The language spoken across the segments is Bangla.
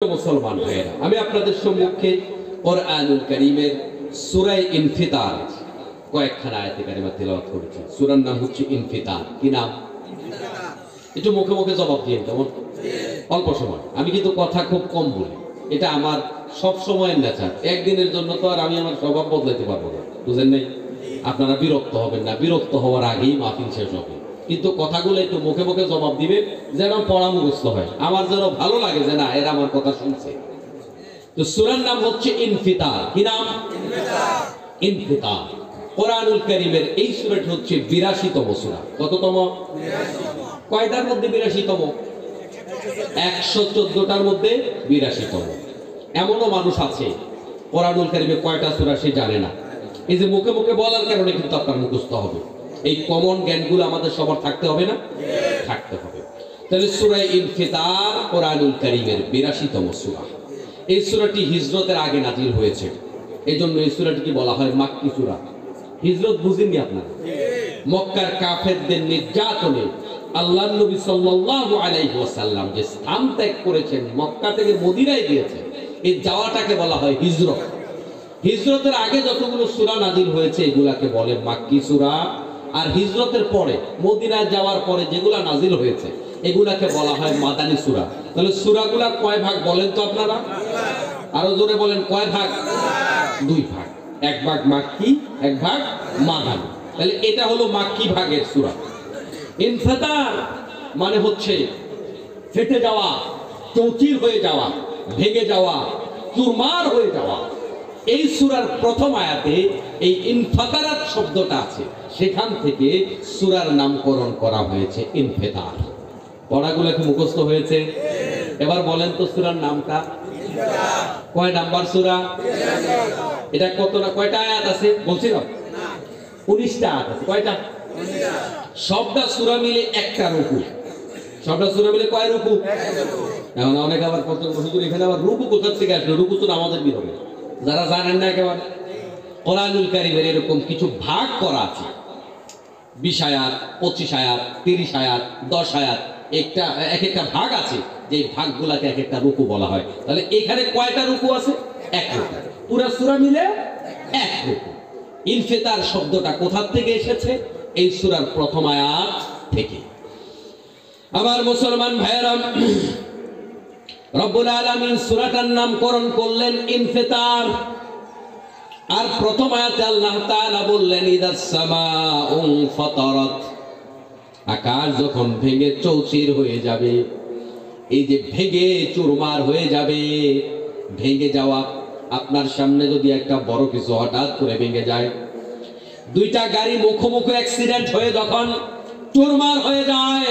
মুসলমান ভাইয়েরা, আমি আপনাদের সম্মুখে কোরআনুল কারীমের সূরা ইনফিতার কয়েকখানা আয়াতে কারিমা তেলাওয়াত করেছি। সূরার নাম হচ্ছে ইনফিতার। কি নাম? একটু মুখে মুখে জবাব দিয়ে কেমন? অল্প সময়। আমি কিন্তু কথা খুব কম বলি, এটা আমার সব সময়ের নেচার। একদিনের জন্য তো আর আমি আমার স্বভাব বদলাতে পারবো না, বুঝেন নাই? আপনারা বিরক্ত হবেন না, বিরক্ত হওয়ার আগেই মাহফিল শেষ হবে। কিন্তু কথাগুলো একটু মুখে মুখে জবাব দিবেন, যেন পড়া মুখস্থ হয়, আমার যেন ভালো লাগে যে না এরা আমার কথা শুনছে। তো সূরার নাম হচ্ছে ইনফিতার। কি নাম? ইনফিতার। কোরআনুল কারীমের এই সূরাটি হচ্ছে ৮২তম সূরা। কততম? কয়টার মধ্যে ৮২তম? ১১৪টার মধ্যে ৮২তম। এমনও মানুষ আছে কোরআনুল কারীমে কয়টা সূরা সে জানে না। এই যে মুখে মুখে বলার কারণে কিন্তু আপনার মুখস্থ হবে। এই কমন জ্ঞানগুলো আমাদের সবার থাকতে হবে না? থাকতে হবে। তাহলে সূরা ইনফিতার কোরআনুল কারীমের ৮২তম সূরা। এই সূরাটি হিজরতের আগে নাজিল হয়েছে, এই জন্য এই সূরাটিকে বলা হয় মাক্কি সূরা। হিজরত বুঝেননি আপনারা? মক্কার কাফেরদের নির্যাতনে আল্লাহর নবী সাল্লাল্লাহু আলাইহি ওয়াসাল্লাম যে স্থান ত্যাগ করেছেন, মক্কা থেকে মদিনায় গিয়েছেন, এই যাওয়াটাকে বলা হয় হিজরত। হিজরতের আগে যতগুলো সূরা নাজিল হয়েছে এগুলাকে বলে মাক্কি সূরা, আর হিজরতের পরে মদিনায় যাওয়ার পরে যেগুলা নাজিল হয়েছে এগুলাকে বলা হয় মাদানী সূরা। তাহলে সূরাগুলা কয় ভাগ বলেন তো আপনারা? আরো জোরে বলেন, কয় ভাগ? 2 ভাগ। এক ভাগ মাক্কি, এক ভাগ মাদানী। তাহলে এটা হলো মাক্কি ভাগের সূরা। ইনফিতার মানে হচ্ছে ফেটে যাওয়া, চৌচির হয়ে যাওয়া, ভেঙে যাওয়া, চুরমার হয়ে যাওয়া। এই সূরার প্রথম আয়াতে এই ইনফিতারাত শব্দটা আছে, সেখান থেকে সূরার নামকরণ করা হয়েছে ইনফিতার। পড়াগুলো কি মুখস্থ হয়েছে? এবার বলেন তো সূরার নামটা কয় নাম্বার সূরা? এটা কয়টা আয়াত আছে বলছিলাম? 19টা আয়াত আছে। কয়টা? সবটা সূরা মিলে একটা রুকু। সবটা সূরা মিলে কয় রুকু? এখন অনেক আবার হুজুর এখানে আবার রুকু কোথা থেকে আসলো? রুকু তো আমাদের বিরোধ, যারা জানেন না একেবারে। কোরআনুল কারীমের এরকম কিছু ভাগ করা আছে, 20 আয়াত, 25 আয়াত, 30 আয়াত, 10 আয়াত, এক একটা ভাগ আছে, যে ভাগগুলাকে এক একটা রুকু বলা হয়। তাহলে এখানে কয়টা রুকু আছে? এক রুকু। পুরা সূরা মিলে এক রুকু। ইনফিতার শব্দটা কোথা থেকে এসেছে? এই সূরার প্রথম আয়াত থেকে। আমার মুসলমান ভাইয়েরা, রব্বুল আলামিন সূরাটার নামকরণ করলেন ইনফিতার। আর প্রথম আয়াতে আল্লাহ তাআলা বললেন ইদাস সামাউ ফাতারাত, আকাশ যখন ভেঙে চৌচির হয়ে যাবে। এই যে ভেঙে চুরমার হয়ে যাবে, ভেঙে যাওয়া, আপনার সামনে যদি একটা বড় কিছু হঠাৎ করে ভেঙে যায়, দুইটা গাড়ি মুখোমুখি অ্যাক্সিডেন্ট হয়ে যখন চুরমার হয়ে যায়,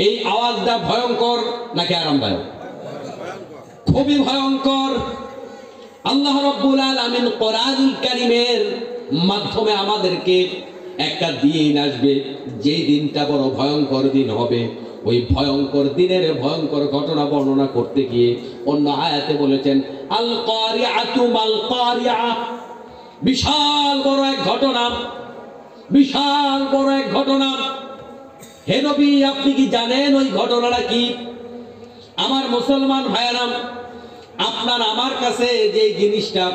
এই আওয়াজটা ভয়ঙ্কর নাকি আরামদায়ক? খুবই ভয়ঙ্কর। আল্লাহ রাব্বুল আলামিন কোরআনুল কারীমের মাধ্যমে আমাদেরকে একটা দিন আসবে, যে দিনটা বড় ভয়ঙ্কর দিন হবে। ওই ভয়ঙ্কর দিনের ভয়ঙ্কর ঘটনা বর্ণনা করতে গিয়ে অন্য আয়াতে বলেছেন আল কারিআতু মাল কারিআ। বিশাল বড় এক ঘটনা, বিশাল বড় এক ঘটনা। হে নবী, আপনি কি জানেন ওই ঘটনাটা কি? আমার মুসলমান ভাইয়েরা, আপনার আমার কাছে যে জিনিসটা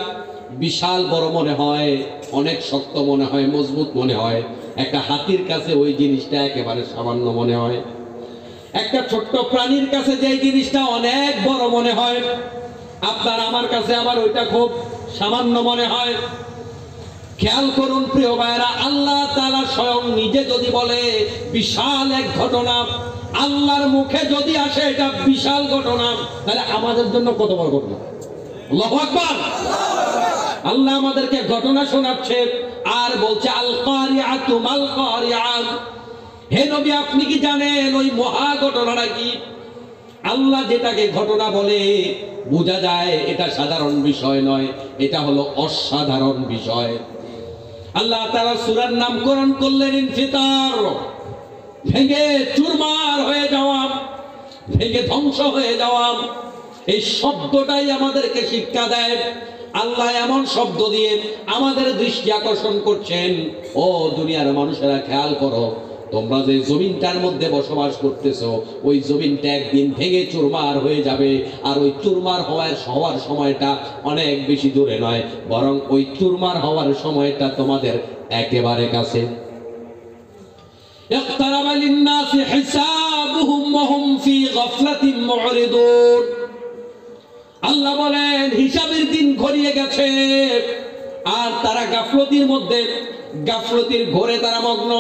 বিশাল বড় মনে হয়, অনেক শক্ত মনে হয়, মজবুত মনে হয়, একটা হাতির কাছে ওই জিনিসটা একেবারে সামান্য মনে হয়। একটা ছোট্ট প্রাণীর কাছে যে জিনিসটা অনেক বড় মনে হয়, আপনার আমার কাছে আবার ওইটা খুব সামান্য মনে হয়। খেয়াল করুন প্রিয় ভাইয়েরা, আল্লাহ তাআলা স্বয়ং নিজে যদি বলে বিশাল এক ঘটনা, আল্লাহর মুখে যদি আসে এটা বিশাল ঘটনা, তাহলে আমাদের জন্য কত বড় ঘটনা! আল্লাহু আকবার। আল্লাহ আমাদেরকে ঘটনা শোনাচ্ছে আর বলছে আল কারিআতু মাল কারিআ। হে নবী, আপনি কি জানেন ওই মহা ঘটনাটা কি? আল্লাহ যেটাকে ঘটনা বলে বোঝা যায় এটা সাধারণ বিষয় নয়, এটা হলো অসাধারণ বিষয়। আল্লাহ তাআলা সূরার নামকরণ করলেন ইনফিতার। ভেঙে চুরমার হয়ে যাওয়া, ভেঙে ধ্বংস হয়ে যাওয়া, এই শব্দটাই আমাদেরকে শিক্ষা দেয়। আল্লাহ এমন শব্দ দিয়ে আমাদের দৃষ্টি আকর্ষণ করছেন, ও দুনিয়ার মানুষেরা খেয়াল করো, তোমরা যে জমিনটার মধ্যে বসবাস করতেছো ওই জমিনটা একদিন ভেঙে চুরমার হয়ে যাবে, আর ওই চুরমার হওয়ার সময়টা অনেক বেশি দূরে নয়, বরং ওই চুরমার হওয়ার সময়টা তোমাদের একেবারে কাছে। اقترب للناس حسابهم وهم في غفلة معرضون। আল্লাহ বলেন হিসাবের দিন ঘনিয়ে গেছে আর তারা গাফলতির মধ্যে, গাফলতির ঘোরে তারা মগ্ন।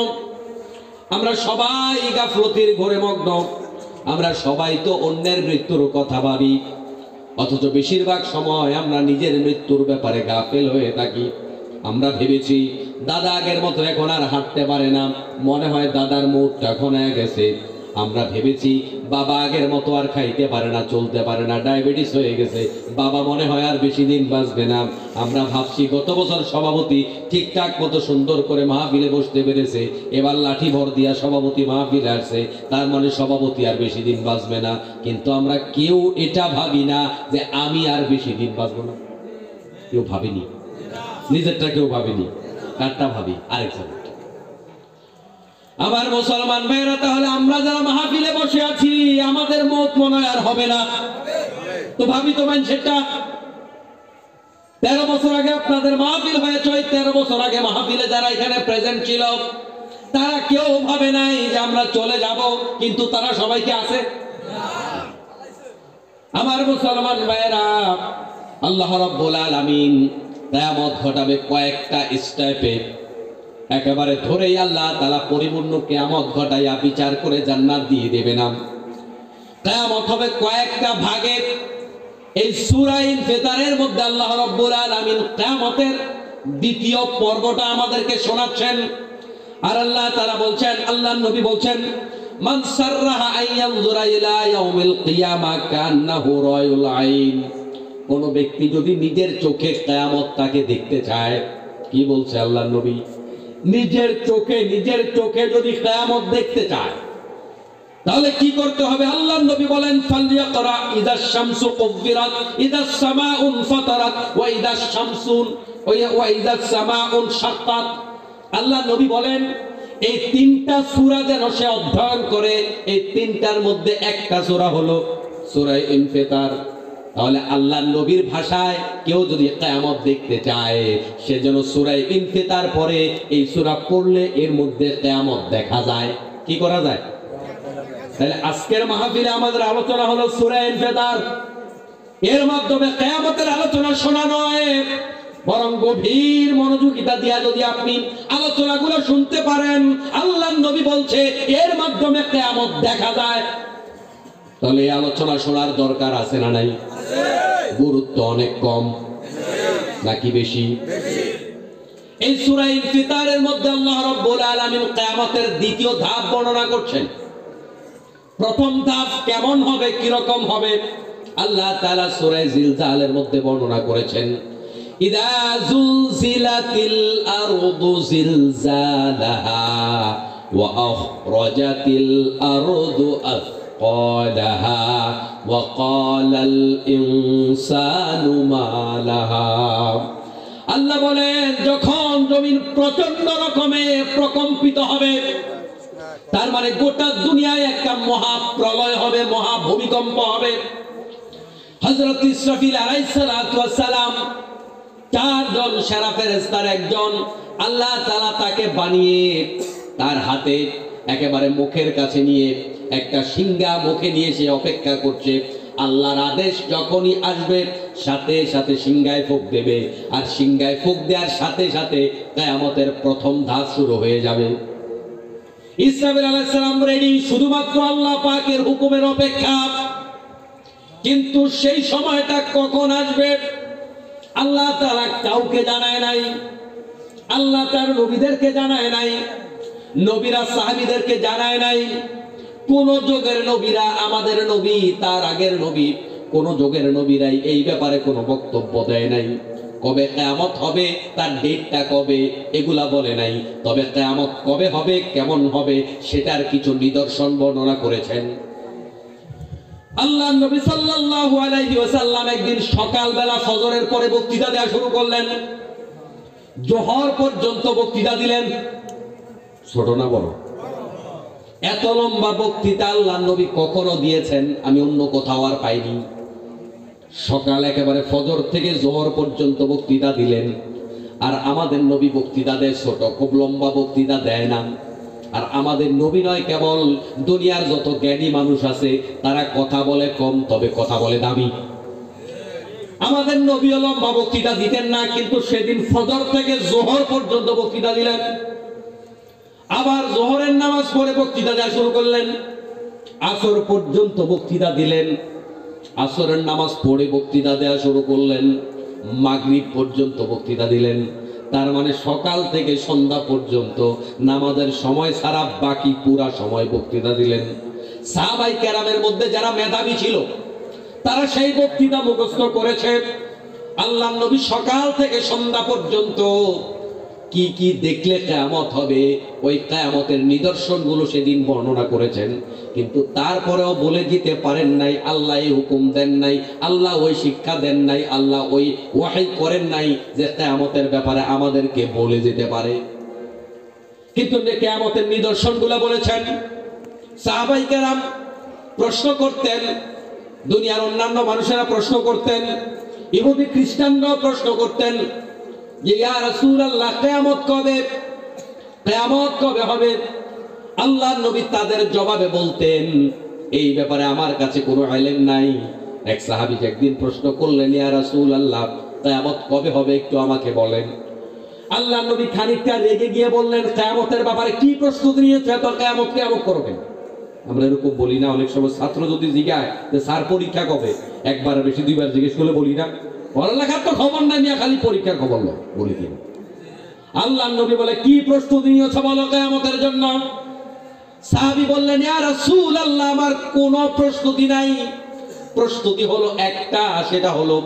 আমরা সবাই গাফলতির ঘোরে মগ্ন। আমরা সবাই তো অন্যের মৃত্যুর কথা ভাবি, অথচ বেশিরভাগ সময় আমরা নিজের মৃত্যুর ব্যাপারে গাফেল হয়ে থাকি। আমরা ভেবেছি দাদা আগের মতো এখন আর হাঁটতে পারে না, মনে হয় দাদার মুখটা ঘনায় গেছে। আমরা ভেবেছি বাবা আগের মতো আর খাইতে পারে না, চলতে পারে না, ডায়াবেটিস হয়ে গেছে, বাবা মনে হয় আর বেশি দিন বাঁচবে না। আমরা ভাবছি গত বছর সভাপতি ঠিকঠাক মতো সুন্দর করে মাহফিলে বসতে পেরেছে, এবার লাঠি ভর দিয়া সভাপতি মাহফিলে আসছে, তার মানে সভাপতি আর বেশি দিন বাঁচবে না। কিন্তু আমরা কেউ এটা ভাবি না যে আমি আর বেশি দিন বাঁচবো না। কেউ ভাবিনি, নিজেরটা কেউ ভাবিনি, কারটা ভাবি আরেকজন। আমার মুসলমান ভাইরা, তাহলে আমরা যারা মাহফিলে বসে আছি আমাদের মত মনে আর হবে না, তো ভাবি তো সেটা 13 বছর আগে আপনাদের মাহফিল হয়েছে, 13 বছর আগে মাহফিলে যারা এখানে প্রেজেন্ট ছিল তারা কেউ ভাবে নাই যে আমরা চলে যাব, কিন্তু তারা সবাইকে আছে। আমার মুসলমান ভাইরা, আল্লাহ রাব্বুল আলামিন কিয়ামত ঘটাবে কয়েকটা স্টেপে, একেবারে ধরেই আল্লাহ তাআলা পরিপূর্ণ কিয়ামত ঘটাইয়া বিচার করে জান্নাত দিয়ে দেবে না। কিয়ামত হবে কয়েকটা ভাগে। এই সূরা ইনফিতারের মধ্যে আল্লাহ রাব্বুল আলামিন কিয়ামতের দ্বিতীয় পর্বটা আমাদেরকে শোনাচ্ছেন। আর আল্লাহ তাআলা বলছেন, আল্লাহর নবী বলছেন, মান সাররাহা আইয়ানজুরা ইলা ইয়াউমিল কিয়ামা কান্নাহু রায়ুল আইন। কোন ব্যক্তি যদি নিজের চোখে কিয়ামতটাকে দেখতে চায়, কি বলছে আল্লাহর নবী, নিজের চোখে যদি কিয়ামত দেখতে চায় তাহলে কি করতে হবে? আল্লাহর নবী বলেন, ফালিয়াকরা ইযাশ শামসু কুবিরাত, ইযাস সামাউন ফাতারাত, ওয়া ইযাশ শামসুন ওয়া ইযাস সামাউন শাক্কাত। আল্লাহর নবী বলেন এই তিনটা সূরা যেন সে অধ্যয়ন করে। এই তিনটার মধ্যে একটা সূরা হলো সূরা ইনফিতার। তাহলে আল্লাহর নবীর ভাষায় কেউ যদি কিয়ামত দেখতে চায় সে যেন সূরা ইনফিতার পড়ে। এই সূরা পড়লে এর মধ্যে কিয়ামত দেখা যায়। কি করা যায়? তাহলে আজকের মাহফিলে আমাদের আলোচনা হলো সূরা ইনফিতার। এর মাধ্যমে কিয়ামতের আলোচনা শোনা নয়, বরং গভীর মনোযোগিতা দিয়া যদি আপনি আলোচনাগুলো শুনতে পারেন, আল্লাহর নবী বলছে এর মাধ্যমে কিয়ামত দেখা যায়, তাহলে এই আলোচনা শোনার দরকার আছে না নাই? গুরুত্ব অনেক কম নাকি বেশি? এই সূরা ইনফিতারের মধ্যে আল্লাহ রাব্বুল আলামিন কিয়ামতের দ্বিতীয় ধাপ বর্ণনা করছেন। প্রথম ধাপ কেমন হবে, কি রকম হবে, আল্লাহ তাআলা সূরা জিলজালের মধ্যে বর্ণনা করেছেন। ইদা যুলজিলাতিল আরদু জিলজালাহা ওয়া আখরাজাতিল আরদু আথকালাহা ওয়া ক্বালাল ইনসানু মা লাহা। আল্লাহ বলেন যখন জমিন প্রচন্ড রকমে প্রকম্পিত হবে, তার মানে গোটা দুনিয়ায় একটা মহাপ্রলয় হবে, মহা ভূমিকম্প হবে। হযরত ইসরাফিল আলাইহিস সালাতু ওয়াস সালাম, 4 জন সেরা ফেরেশতার একজন, আল্লাহ তাআলা তাকে বানিয়ে তার হাতে একেবারে মুখের কাছে নিয়ে একটা সিংহা মুখে নিয়ে সে অপেক্ষা করছে। আল্লাহর আদেশ যখনই আসবে সাথে সাথে সিংহায় ফুঁক দেবে, আর সিংহায় ফুঁক দেওয়ার সাথে সাথে কিয়ামতের প্রথম ধাপ শুরু হয়ে যাবে। ইসরাফিল আলাইহিস সালাম রেডি, শুধুমাত্র আল্লাহ পাকের হুকুমের অপেক্ষা। কিন্তু সেই সময়টা কখন আসবে আল্লাহ তাআলা কাউকে জানায় নাই, আল্লাহ তার নবীদেরকে জানায় নাই, নবীরা সাহাবীদেরকে জানায় নাই। কোন যুগের নবীরা, আমাদের নবী, তার আগের নবী, কোন যুগের নবীরাই এই ব্যাপারে কোনো বক্তব্য দেয় নাই। কবে কিয়ামত হবে, তার ডেটটা কবে, এগুলা বলে নাই। তবে কিয়ামত কবে হবে, কেমন হবে, সেটার কিছু নিদর্শন বর্ণনা করেছেন। আল্লাহর নবী সাল্লাল্লাহু আলাইহি ওয়াসাল্লাম একদিন সকালবেলা ফজরের পরে বক্তৃতা দেওয়া শুরু করলেন। জোহর পর্যন্ত বক্তৃতা দিলেন। ছোট না বড়? এত লম্বা বক্তৃতা আল্লাহ নবী কখনো দিয়েছেন আমি অন্য কোথাও আর পাইনি। সকাল একেবারে ফজর থেকে জোহর পর্যন্ত বক্তৃতা দিলেন। আর আমাদের নবী বক্তৃতা দেয় ছোট, খুব লম্বা বক্তৃতা দেয় না। আর আমাদের নবী নয়, কেবল দুনিয়ার যত জ্ঞানী মানুষ আছে তারা কথা বলে কম, তবে কথা বলে দামি। আমাদের নবীও লম্বা বক্তৃতা দিতেন না, কিন্তু সেদিন ফজর থেকে জোহর পর্যন্ত বক্তৃতা দিলেন। আবার জোহরের নামাজ পড়ে বক্তৃতা দেওয়া শুরু করলেন, আসর পর্যন্ত বক্তৃতা দিলেন। আসরের নামাজ পড়ে বক্তৃতা দেওয়া শুরু করলেন, মাগরিব পর্যন্ত বক্তৃতা দিলেন। তার মানে সকাল থেকে সন্ধ্যা পর্যন্ত নামাজের সময় ছাড়া বাকি পুরা সময় বক্তৃতা দিলেন। সাহাবায়ে কেরামের মধ্যে যারা মেধাবী ছিল তারা সেই বক্তৃতা মুখস্থ করেছে। আল্লাহর নবী সকাল থেকে সন্ধ্যা পর্যন্ত কি কি দেখলে কিয়ামত হবে, ওই কিয়ামতের নিদর্শনগুলো সেদিন বর্ণনা করেছেন। কিন্তু তারপরেও বলে দিতে পারেন নাই, আল্লাহ এই হুকুম দেন নাই, আল্লাহ ওই শিক্ষা দেন নাই, আল্লাহ ওই ওয়াহী করেন নাই যে কিয়ামতের ব্যাপারে আমাদেরকে বলে যেতে পারে। কিন্তু কিয়ামতের নিদর্শনগুলো বলেছেন। সাহাবায়ে কেরাম প্রশ্ন করতেন, দুনিয়ার অন্যান্য মানুষেরা প্রশ্ন করতেন, ইহুদি খ্রিস্টানরাও প্রশ্ন করতেন যে ইয়া রাসূলুল্লাহ কিয়ামত কবে, কিয়ামত কবে হবে? আল্লাহর নবী তাদের জবাবে বলতেন, এই ব্যাপারে আমার কাছে কোনো ইলম নাই। এক সাহাবী একদিন প্রশ্ন করলেন, ইয়া রাসূলুল্লাহ কিয়ামত কবে হবে একটু আমাকে বলেন। আল্লাহর নবী খানিকটা রেগে গিয়ে বললেন, কিয়ামতের ব্যাপারে কি প্রস্তুতি নিয়েছে? তো কিয়ামত কিয়ামত করবে। আমরা এরকম বলি না? অনেক সময় ছাত্র যদি জিজ্ঞাসা যে স্যার পরীক্ষা কবে, একবার বেশি দুইবার জিজ্ঞেস করলে বলি না পড়ালেখার তো খবর নাই, নিয়ে খালি পরীক্ষার খবর লো বলি দিন। আল্লাহর নবী বলে, কি প্রস্তুতি নিয়েছে বলো কিয়ামতের জন্য? সাহাবী বললেন, ইয়া রাসূলুল্লাহ আমার কোনো প্রস্তুতি নাই। প্রস্তুতি হলো একটা, সেটা হলো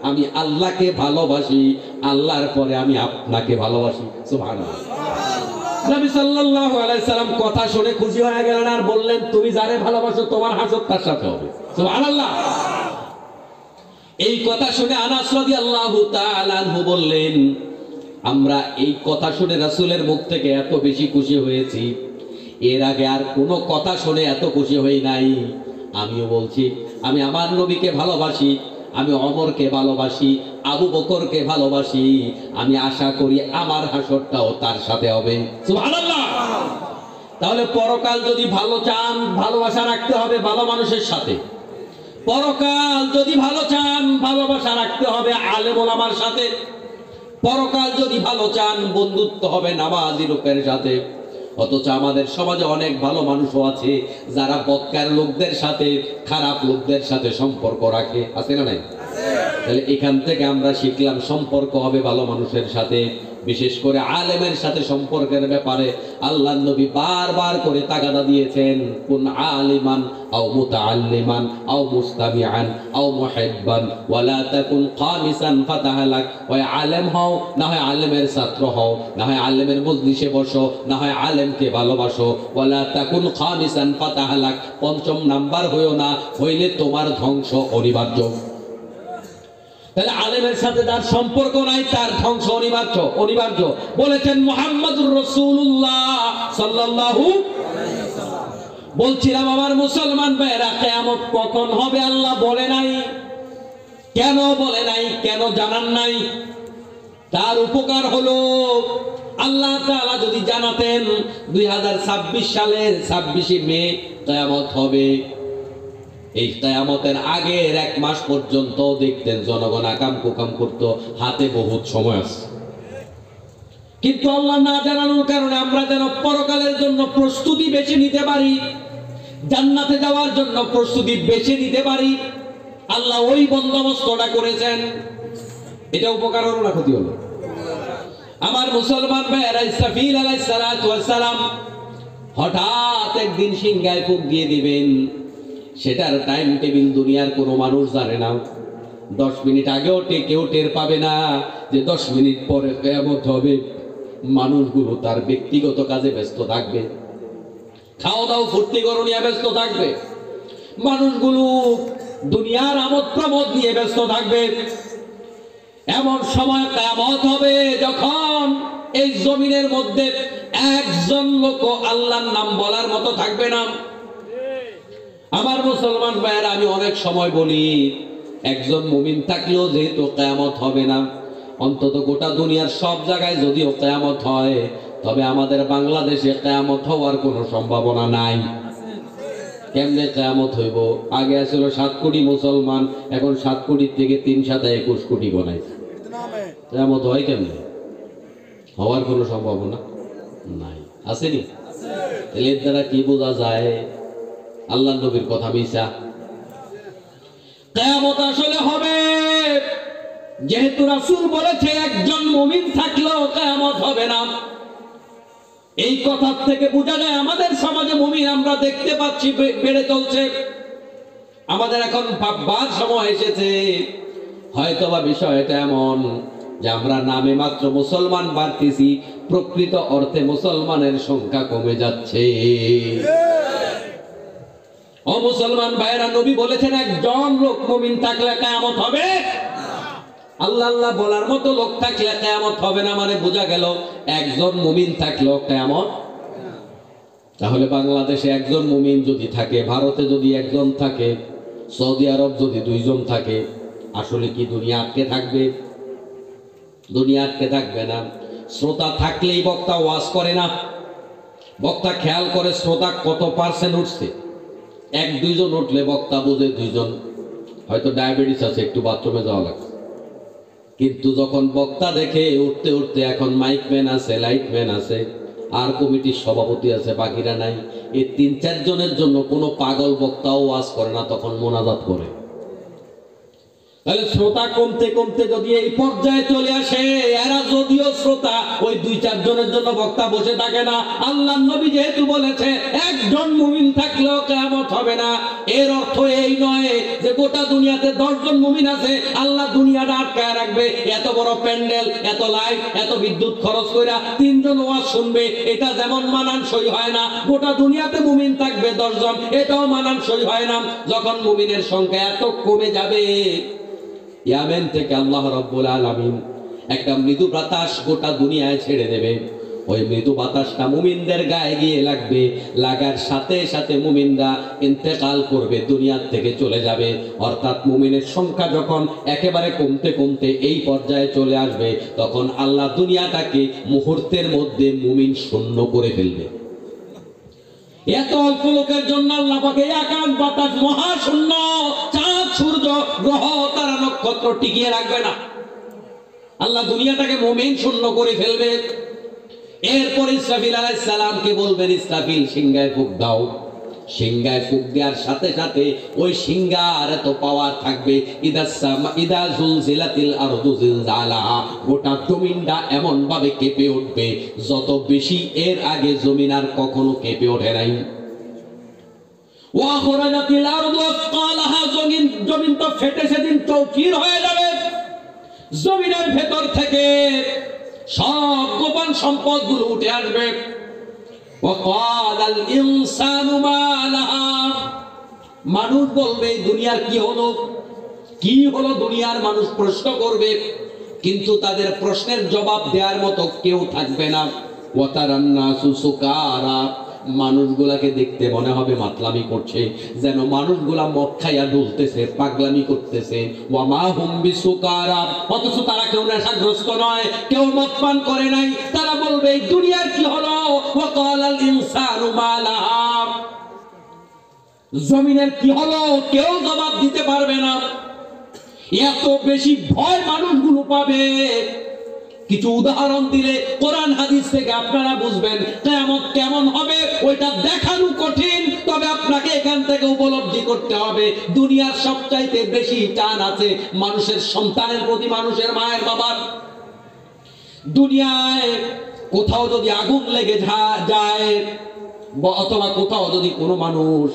আমি আল্লাহকে ভালোবাসি, আল্লাহর পরে আমি আপনাকে ভালোবাসি। সুবহানাল্লাহ। নবী সাল্লাল্লাহু আলাইহি সাল্লাম কথা শুনে খুশি হয়ে গেলেন আর বললেন, তুমি যারে ভালোবাসো তোমার হাসর তার সাথে হবে। সুবহানাল্লাহ। এই কথা শুনে আনাস রাদিয়াল্লাহু তাআলা আনহু বললেন, আমরা এই কথা শুনে রাসূলের মুখ থেকে এত বেশি খুশি হয়েছি, এর আগে আর কোনো কথা শুনে এত খুশি হই নাই। আমিও বলছি, আমি আমার নবীকে ভালোবাসি, আমি ওমরকে ভালোবাসি, আবু বকরকে ভালোবাসি। আমি আশা করি আমার হাসরটাও তার সাথে হবে। সুবহানাল্লাহ। তাহলে পরকাল যদি ভালো চান, ভালোবাসা রাখতে হবে ভালো মানুষের সাথে। পরকাল যদি ভালো চান, ভালোবাসা রাখতে হবে আলেম ওলামার সাথে। পরকাল যদি ভালো চান, বন্ধুত্ব হবে নামাজি লোকের সাথে। অথচ আমাদের সমাজে অনেক ভালো মানুষও আছে যারা বদকার লোকদের সাথে, খারাপ লোকদের সাথে সম্পর্ক রাখে। আছে না নাই? তাহলে এখান থেকে আমরা শিখলাম সম্পর্ক হবে ভালো মানুষের সাথে, বিশেষ করে আলেমের সাথে সম্পর্কের ব্যাপারে আল্লাহর নবী বারবার করে তাগাদা দিয়েছেন, কুন আলিমান আও মুতাআল্লিমান আও মুস্তামিআন আও মুহিব্বান ওয়ালা তাকুন কামিসান ফাতাহালাক। ওই আলেম হও, না হয় আলেমের ছাত্র হও, না হয় আলেমের মজলিসে বসো, না হয় আলেমকে ভালোবাসো। ওয়ালা তাকুন কামিসান ফাতাহালাক, পঞ্চম নাম্বার হইও না, হইলে তোমার ধ্বংস অনিবার্য। তাহলে আলেমের সাথে যার সম্পর্ক নাই তার ধ্বংস অনিবার্য, অনিবার্য বলেছেন মুহাম্মদুর রাসূলুল্লাহ সাল্লাল্লাহু আলাইহি ওয়াসাল্লাম। বলছিলাম আমার মুসলমান ভাইরা, কিয়ামত কখন হবে আল্লাহ বলে নাই। কেন বলে নাই? কেন জানান নাই? তার উপকার হলো, আল্লাহ তাআলা যদি জানাতেন 2026 সালের 26শে মে কিয়ামত হবে, এই কিয়ামতের আগের 1 মাস পর্যন্ত দেখতেন জনগণ আকাম কুকাম করত, হাতে বহুত সময় আছে। কিন্তু আল্লাহ না জানানোর কারণে আমরা যেন পরকালের জন্য প্রস্তুতি বেছে নিতে পারি, জান্নাতে যাওয়ার জন্য প্রস্তুতি বেছে নিতে পারি, আল্লাহ ওই বন্দোবস্তটা করেছেন। এটা উপকার হলো না ক্ষতি হলো? আমার মুসলমান ভাইয়েরা, ইসরাফিল আলাইহিস সালাতু ওয়াস সালাম হঠাৎ একদিন সিংহায় ফুঁক দিয়ে দিবেন। সেটার টাইম টেবিল দুনিয়ার কোনো মানুষ জানে না। 10 মিনিট আগেও কেউ টের পাবে না যে 10 মিনিট পরে কিয়ামত হবে। মানুষগুলো তার ব্যক্তিগত কাজে ব্যস্ত থাকবে, খাওয়া দাওয়া ফুর্তি করো নিয়ে ব্যস্ত থাকবে, মানুষগুলো দুনিয়ার আমোদ প্রমোদ নিয়ে ব্যস্ত থাকবে। এমন সময় কিয়ামত হবে যখন এই জমিনের মধ্যে একজন লোক আল্লাহর নাম বলার মতো থাকবে না। আমার মুসলমান ভাইয়েরা, আমি অনেক সময় বলি, একজন মুমিন থাকলেও যেহেতু কিয়ামত হবে না, অন্তত গোটা দুনিয়ার সব জায়গায় যদিও কিয়ামত হয়, তবে আমাদের বাংলাদেশে কিয়ামত হওয়ার কোনো সম্ভাবনা নাই। কেমনে কিয়ামত হইব? আগে ছিল 7 কোটি মুসলমান, এখন 7 কোটির থেকে 3 × 7 = 21 কোটি বানাইছে। কিয়ামত হয় কেমনে? হওয়ার কোনো সম্ভাবনা নাই, আসেনি? তাহলে এর দ্বারা কি বোঝা যায়? আল্লাহ নবীর কথা মিছা। কিয়ামত আসলে হবে, যেহেতু রাসূল বলেছে একজন মুমিন থাকলেও কিয়ামত হবে না। এই কথা থেকে বোঝা যায় আমাদের সমাজে মুমিন আমরা দেখতে পাচ্ছি বেড়ে চলছে। আমাদের এখন ভাববার সময় এসেছে, হয়তোবা বিষয়টা এমন যে আমরা নামে মাত্র মুসলমান বাড়তেছি, প্রকৃত অর্থে মুসলমানের সংখ্যা কমে যাচ্ছে। ও মুসলমান ভাইরা, নবী বলেছেন একজন লোক মুমিন থাকলে কিয়ামত হবে। আল্লাহ আল্লাহ বলার মতো লোক থাকলে কিয়ামত হবে না, মানে বোঝা গেল একজন মুমিন থাকলেও কিয়ামত। তাহলে বাংলাদেশে একজন মুমিন যদি থাকে, ভারতে যদি একজন থাকে, সৌদি আরব যদি 2 জন থাকে, আসলে কি দুনিয়া আটকে থাকবে? দুনিয়া আটকে থাকবে না। শ্রোতা থাকলেই বক্তা ওয়াজ করে না। বক্তা খেয়াল করে শ্রোতা কত % উঠছে। 1-2 জন উঠলে বক্তা বুঝে 2 জন হয়তো ডায়াবেটিস আছে, একটু বাথরুমে যাওয়া লাগছে। কিন্তু যখন বক্তা দেখে উঠতে উঠতে এখন মাইকম্যান আছে, লাইটম্যান আছে, আর কমিটির সভাপতি আছে, বাকিরা নাই, এই 3-4 জনের জন্য কোনো পাগল বক্তাও ওয়াজ করে না, তখন মোনাজাত করে। তাহলে শ্রোতা কমতে কমতে যদি এই পর্যায়ে চলে আসে, এরা যদিও শ্রোতা, ওই 2-4 জনের জন্য বক্তা বসে থাকে না। আল্লাহ নবী যেহেতু বলেছে একজন মুমিন থাকলেও কিয়ামত হবে না, এর অর্থ এই নয় যে গোটা দুনিয়াতে 10 জন মুমিন আছে, আল্লাহ দুনিয়াটা আটকায় রাখবে। এত বড় প্যান্ডেল, এত লাইট, এত বিদ্যুৎ খরচ কইরা 3 জন ওয়াজ শুনবে, এটা যেমন মানানসই হয় না। গোটা দুনিয়াতে মুমিন থাকবে 10 জন, এটাও মানানসই হয় না। যখন মুমিনের সংখ্যা এত কমে যাবে, ইয়ামেন থেকে আল্লাহ রাব্বুল আলামিন একটা মৃদু বাতাস গোটা দুনিয়ায় ছেড়ে দেবে। ওই মৃদু বাতাসটা মুমিনদের গায়ে গিয়ে লাগবে, লাগার সাথে সাথে মুমিনরা ইন্তেকাল করবে, দুনিয়ার থেকে চলে যাবে। অর্থাৎ মুমিনের সংখ্যা যখন একেবারে কমতে কমতে এই পর্যায়ে চলে আসবে, তখন আল্লাহ দুনিয়াটাকে মুহূর্তের মধ্যে মুমিন শূন্য করে ফেলবে। এত অল্প লোকের জন্য আল্লাহ পাক এই আকাশ বাতাস মহাশূন্য, চাঁদ সূর্য গ্রহ তারা নক্ষত্র টিকিয়ে রাখবে না। আল্লাহ দুনিয়াটাকে মুমিন শূন্য করে ফেলবে। এরপর ইসরাফিল আলাইহিস সালামকে বলবেন, ইসরাফিল সিংহায় ফুঁক দাও। সিংহায় ফুঁক দেওয়ার সাথে সাথে ওই সিংহার এত পাওয়ার থাকবে, ইদা জুলজিলাতিল আরদু জিলজালাহা, গোটা জমিনটা এমন ভাবে কেঁপে উঠবে যত বেশি এর আগে জমিন আর কখনো কেঁপে ওঠে নাই। ওয়া খরাজাতিল আরদু আসকালাহা, জমিন তো ফেটে সেদিন চৌচির হয়ে যাবে। জমিনের ভেতর থেকে সব গোপন সম্পদগুলো উঠে আসবে। ওয়াকালাল ইনসানু মা লাহা, মানুষ বলবে দুনিয়ার কি হলো, কি হলো দুনিয়ার, মানুষ প্রশ্ন করবে, কিন্তু তাদের প্রশ্নের জবাব দেওয়ার মতো কেউ থাকবে না। ওয়াতারান নাসু সুকারা, মানুষগুলাকে দেখতে মনে হবে মাতলামি করছে, যেন মানুষগুলা মদ খাইয়া ডুলতেছে, পাগলামি করতেছে। ওয়া মা হুম বিসুকারা, অথচ তারা কেউ নেশাগ্রস্ত নয়, কেউ মদ পান করে নাই। তারা বলবে এই দুনিয়ার কি হলো। ওয়াকালাল ইনসানু মা লাহা, জমিনের কি হলো কেউ জবাব দিতে পারবে না। এত বেশি ভয় মানুষগুলো পাবে। কিছু উদাহরণ দিলে কোরআন হাদিস থেকে আপনারা বুঝবেন কিয়ামত কেমন হবে। ওইটা দেখানো কঠিন, তবে আপনাকে এখান থেকে উপলব্ধি করতে হবে। দুনিয়ার সবচাইতে বেশি টান আছে মানুষের সন্তানের প্রতি, মানুষের মায়ের বাবার। দুনিয়ায় কোথাও যদি আগুন লেগে যায়, অথবা কোথাও যদি কোনো মানুষ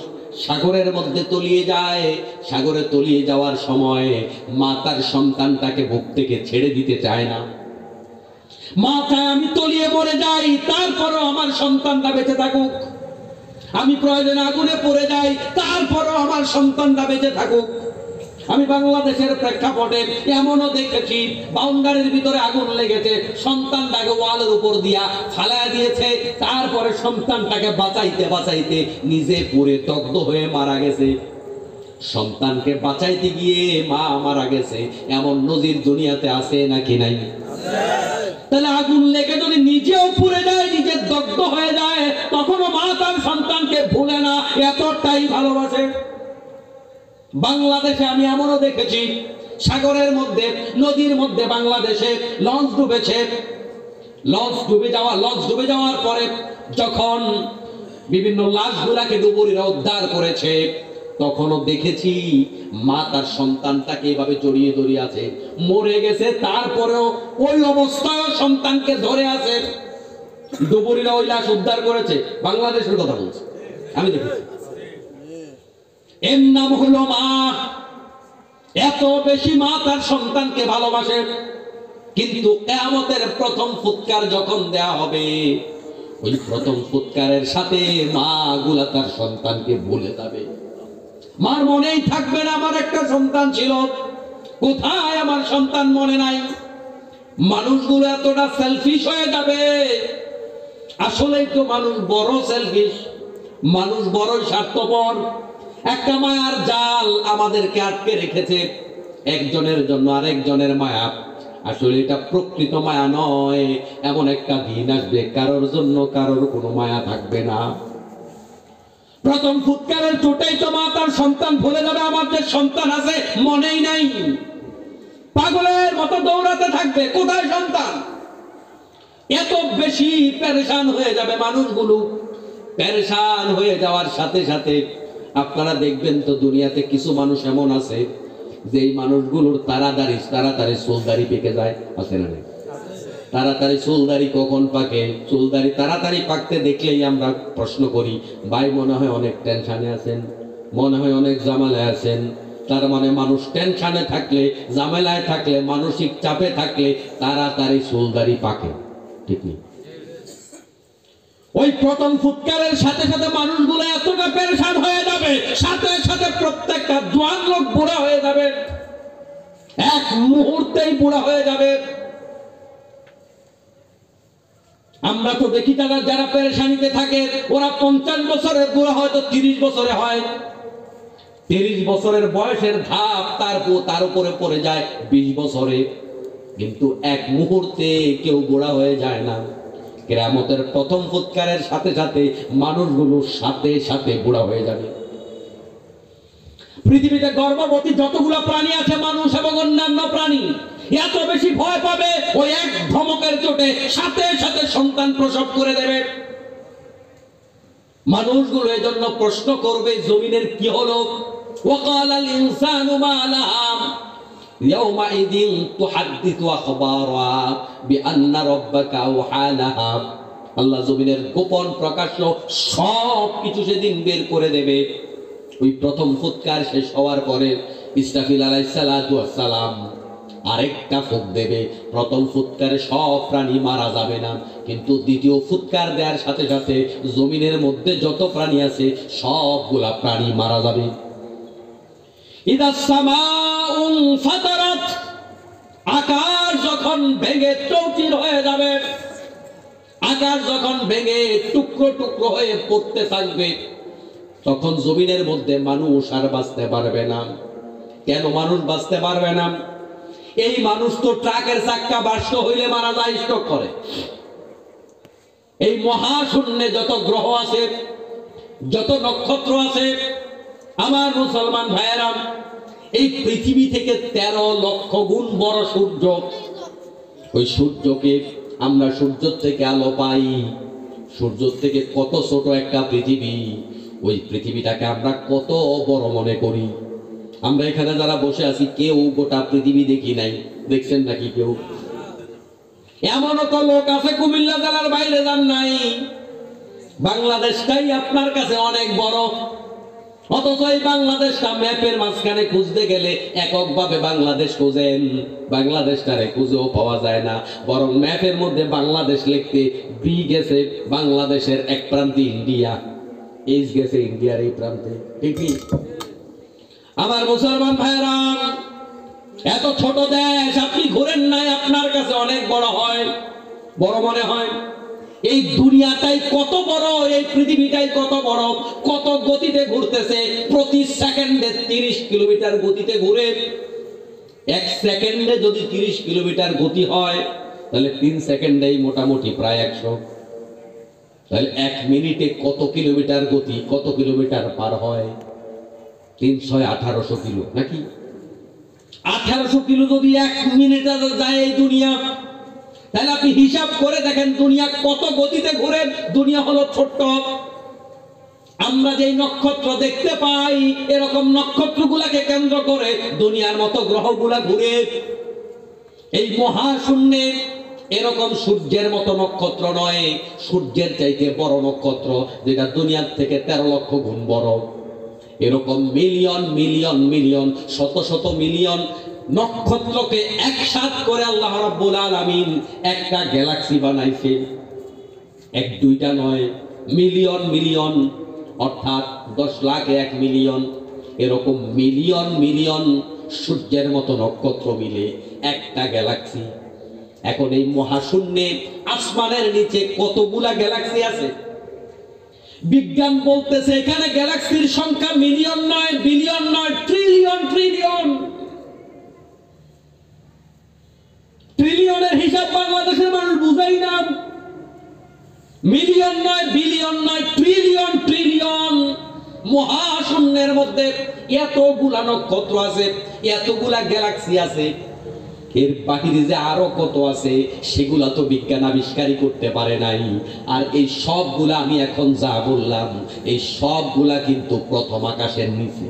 সাগরের মধ্যে তলিয়ে যায়, সাগরে তলিয়ে যাওয়ার সময় মা তার সন্তানটাকে বুক থেকে ছেড়ে দিতে চায় না। মা চায় আমি তলিয়ে মরে যাই, তারপরও আমার সন্তানটা বেঁচে থাকুক। আমি প্রয়োজনে আগুনে পড়ে যাই, তারপরও আমার সন্তানটা বেঁচে থাকুক। আমি বাংলাদেশের প্রেক্ষাপটে এমনও দেখেছি বাউন্ডারির ভিতরে আগুন লেগেছে, সন্তানটাকে ওয়ালের উপর দিয়া ফালায়া দিয়েছে, তারপরে সন্তানটাকে বাঁচাইতে বাঁচাইতে নিজে পুড়ে দগ্ধ হয়ে মারা গেছে। সন্তানকে বাঁচাইতে গিয়ে মা মারা গেছে, এমন নজির দুনিয়াতে আছে নাকি নাই? তাহলে আগুন লেগে যদি নিজেও পুড়ে যায়, নিজে দগ্ধ হয়ে যায়, তখনও মা তার সন্তানকে ভুলে না, এতটাই ভালোবাসে। বাংলাদেশে আমি এমনও দেখেছি সাগরের মধ্যে, নদীর মধ্যে বাংলাদেশে লঞ্চ ডুবেছে। লঞ্চ ডুবে যাওয়ার পরে যখন বিভিন্ন লাশগুলাকে ডুবুরিরা উদ্ধার করেছে, তখনও দেখেছি মা তার সন্তানটাকে এভাবে জড়িয়ে জড়িয়ে আছে, মরে গেছে, তারপরেও ওই অবস্থায় সন্তানকে ধরে আছে। ডুবুরিরা ওই লাশ উদ্ধার করেছে, বাংলাদেশের কথা বলছে, আমি দেখেছি। এর নাম হলো মা। এত বেশি মা তার সন্তানকে ভালোবাসে। কিন্তু কিয়ামতের প্রথম ফুৎকার যখন দেয়া হবে, ওই প্রথম ফুৎকারের সাথে মা গুলা তার সন্তানকে ভুলে যাবে। মার মনেই থাকবে না আমার একটা সন্তান ছিল, কোথায় আমার সন্তান মনে নাই। মানুষগুলো এতটা সেলফিশ হয়ে যাবে। আসলেই তো মানুষ বড় সেলফিশ, মানুষ বড় স্বার্থপর। একটা মায়ার জাল আমাদেরকে আটকে রেখেছে, একজনের জন্য আরেকজনের মায়া। আসলে এটা প্রকৃত মায়া নয়। এমন একটা দিন আসবে কারোর জন্য কারোর কোনো মায়া থাকবে না। প্রথম ফুৎকারের চোটেই তো মা তার সন্তান ভুলে যাবে, আমার যে সন্তান আছে মনেই নাই। পাগলের মতো দৌড়াতে থাকবে, কোথায় সন্তান। এত বেশি পেরেশান হয়ে যাবে মানুষগুলো। পেরেশান হয়ে যাওয়ার সাথে সাথে আপনারা দেখবেন তো দুনিয়াতে কিছু মানুষ এমন আছে যেই মানুষগুলোর তাড়াতাড়ি চুলদাড়ি পেকে যায়, আছে না? তাড়াতাড়ি চুলদাড়ি কখন পাকে? চুলদাড়ি তাড়াতাড়ি পাকতে দেখলেই আমরা প্রশ্ন করি, ভাই মনে হয় অনেক টেনশনে আছেন, মনে হয় অনেক ঝামেলায় আছেন। তার মানে মানুষ টেনশনে থাকলে, ঝামেলায় থাকলে, মানসিক চাপে থাকলে তাড়াতাড়ি চুলদাড়ি পাকে, ঠিক নেই? ওই প্রথম ফুৎকারের সাথে সাথে মানুষগুলো এতটা পেরেশান হয়ে যাবে, সাথে সাথে প্রত্যেকটা জোয়ান লোক বুড়া হয়ে যাবে, এক মুহূর্তেই বুড়া হয়ে যাবে। আমরা তো দেখি যারা পেরেশানিতে থাকে, ওরা 50 বছরের বুড়া হয়তো 30 বছরে হয়। 30 বছরের বয়সের ধাপ তার উপরে পড়ে যায় 20 বছরে, কিন্তু এক মুহূর্তে কেউ বুড়া হয়ে যায় না। কিয়ামতের প্রথম ফুৎকারের সাথে সাথে মানুষগুলো সাথে সাথে বুড়া হয়ে যাবে। পৃথিবীতে গর্ভবতী যতগুলো প্রাণী আছে, মানুষ এবং অন্যান্য প্রাণী, এত বেশি ভয় পাবে ওই এক ধমকের চোটে সাথে সাথে সন্তান প্রসব করে দেবে। মানুষগুলো এজন্য প্রশ্ন করবে, জমিনের কি হলো? ওয়াকালাল ইনসানু মা লাহা ইয়াউমাইদিন তুহাদ্দিসু আখবারা বিআন্না রাব্বাকা আওহা লাহা। আল্লাহ জমিনের গোপন প্রকাশ্য সব কিছু সেদিন বের করে দেবে। ওই প্রথম ফুৎকার শেষ হওয়ার পরে ইসরাফিল আলাইহিস সালাতু ওয়াস সালাম আরেকটা ফুৎ দেবে। প্রথম ফুৎকারে সব প্রাণী মারা যাবে না, কিন্তু দ্বিতীয় ফুৎকার দেওয়ার সাথে সাথে জমিনের মধ্যে যত প্রাণী আছে সবগুলা প্রাণী মারা যাবে। ইদাস সামাউ ফাতারাত, আকাশ যখন ভেঙে চৌচির হয়ে যাবে, আকাশ যখন ভেঙে টুকরো টুকরো হয়ে পড়তে থাকবে, তখন জমিনের মধ্যে মানুষ আর বাঁচতে পারবে না। কেন মানুষ বাঁচতে পারবে না? এই মানুষ তো ট্রাকের চাক্কা বাস্ট হইলে মারা যায়, স্ট্রোক করে। এই মহাশূন্যে যত গ্রহ আছে, যত নক্ষত্র আছে, আমার মুসলমান ভাইয়েরা, এই পৃথিবী থেকে 13 লক্ষ গুণ বড় সূর্য। ওই সূর্যকে আমরা সূর্য থেকে আলো পাই, সূর্য থেকে কত ছোট একটা পৃথিবী, ওই পৃথিবীটাকে আমরা কত বড় মনে করি। আমরা এখানে যারা বসে আছি কেউ গোটা পৃথিবী দেখি নাই, দেখছেন নাকি কেউ? এমনও তো লোক আছে কুমিল্লা জেলার বাইরে যান নাই, বাংলাদেশটাই আপনার কাছে অনেক বড়, অথচ এই বাংলাদেশটা ম্যাপের মাঝখানে খুঁজতে গেলে এককভাবে বাংলাদেশ খুঁজেন, বাংলাদেশটারে খুঁজেও পাওয়া যায় না। বরং ম্যাপের মধ্যে বাংলাদেশ লিখতে বি গেছে বাংলাদেশের এক প্রান্তে ইন্ডিয়া, এইচ গেছে ইন্ডিয়ার এই প্রান্তে, ঠিকই। আমার মুসলমান ভাইরা, এত ছোট দেশ আপনি ঘুরেন নাই, আপনার কাছে অনেক বড় হয়, বড় মনে হয়। এই দুনিয়াটাই কত বড়, এই পৃথিবীটাই কত বড়, কত গতিতে ঘুরতেছে। প্রতি সেকেন্ডে 30 কিলোমিটার গতিতে ঘুরে। এক সেকেন্ডে যদি 30 কিলোমিটার গতি হয়, তাহলে 3 সেকেন্ডেই মোটামুটি প্রায় 100। তাহলে 1 মিনিটে কত কিলোমিটার গতি, কত কিলোমিটার পার হয়? 300-1800 কিলো, নাকি? 1800 কিলো যদি 1 মিনিটে যায় এই দুনিয়া, তাহলে আপনি হিসাব করে দেখেন দুনিয়া কত গতিতে ঘুরে। দুনিয়া হলো ছোট্ট। আমরা যেই নক্ষত্র দেখতে পাই, এরকম নক্ষত্রগুলাকে কেন্দ্র করে দুনিয়ার মতো গ্রহগুলা ঘুরে। এই মহাশূন্যে এরকম সূর্যের মতো নক্ষত্র নয়, সূর্যের চাইতে বড় নক্ষত্র, যেটা দুনিয়ার থেকে 13 লক্ষ গুণ বড়। এরকম মিলিয়ন মিলিয়ন মিলিয়ন, শত শত মিলিয়ন নক্ষত্রকে একসাথ করে আল্লাহ রাব্বুল আলামিন একটা গ্যালাক্সি বানাইছে। 1-2টা নয়, মিলিয়ন মিলিয়ন, অর্থাৎ 10 লাখ 1 মিলিয়ন, এরকম মিলিয়ন মিলিয়ন সূর্যের মতো নক্ষত্র মিলে একটা গ্যালাক্সি। এখন এই মহাশূন্যে আসমানের নিচে কতগুলা গ্যালাক্সি আছে? বিজ্ঞান বলতেছে এখানে গ্যালাক্সির সংখ্যা মিলিয়ন নয়, বিলিয়ন নয়, ট্রিলিয়ন ট্রিলিয়ন। ট্রিলিয়নের হিসাব বাংলাদেশের মানুষ বুঝাই না। মিলিয়ন নয়, বিলিয়ন নয়, ট্রিলিয়ন ট্রিলিয়ন। মহাশূন্যের মধ্যে এতগুলা নক্ষত্র আছে, এতগুলা গ্যালাক্সি আছে। এর বাহিরে যে আরো কত আছে সেগুলা তো বিজ্ঞান আবিষ্কারই করতে পারে নাই। আর এই সবগুলা আমি এখন যা বললাম, এই সবগুলা কিন্তু প্রথম আকাশের নিচে।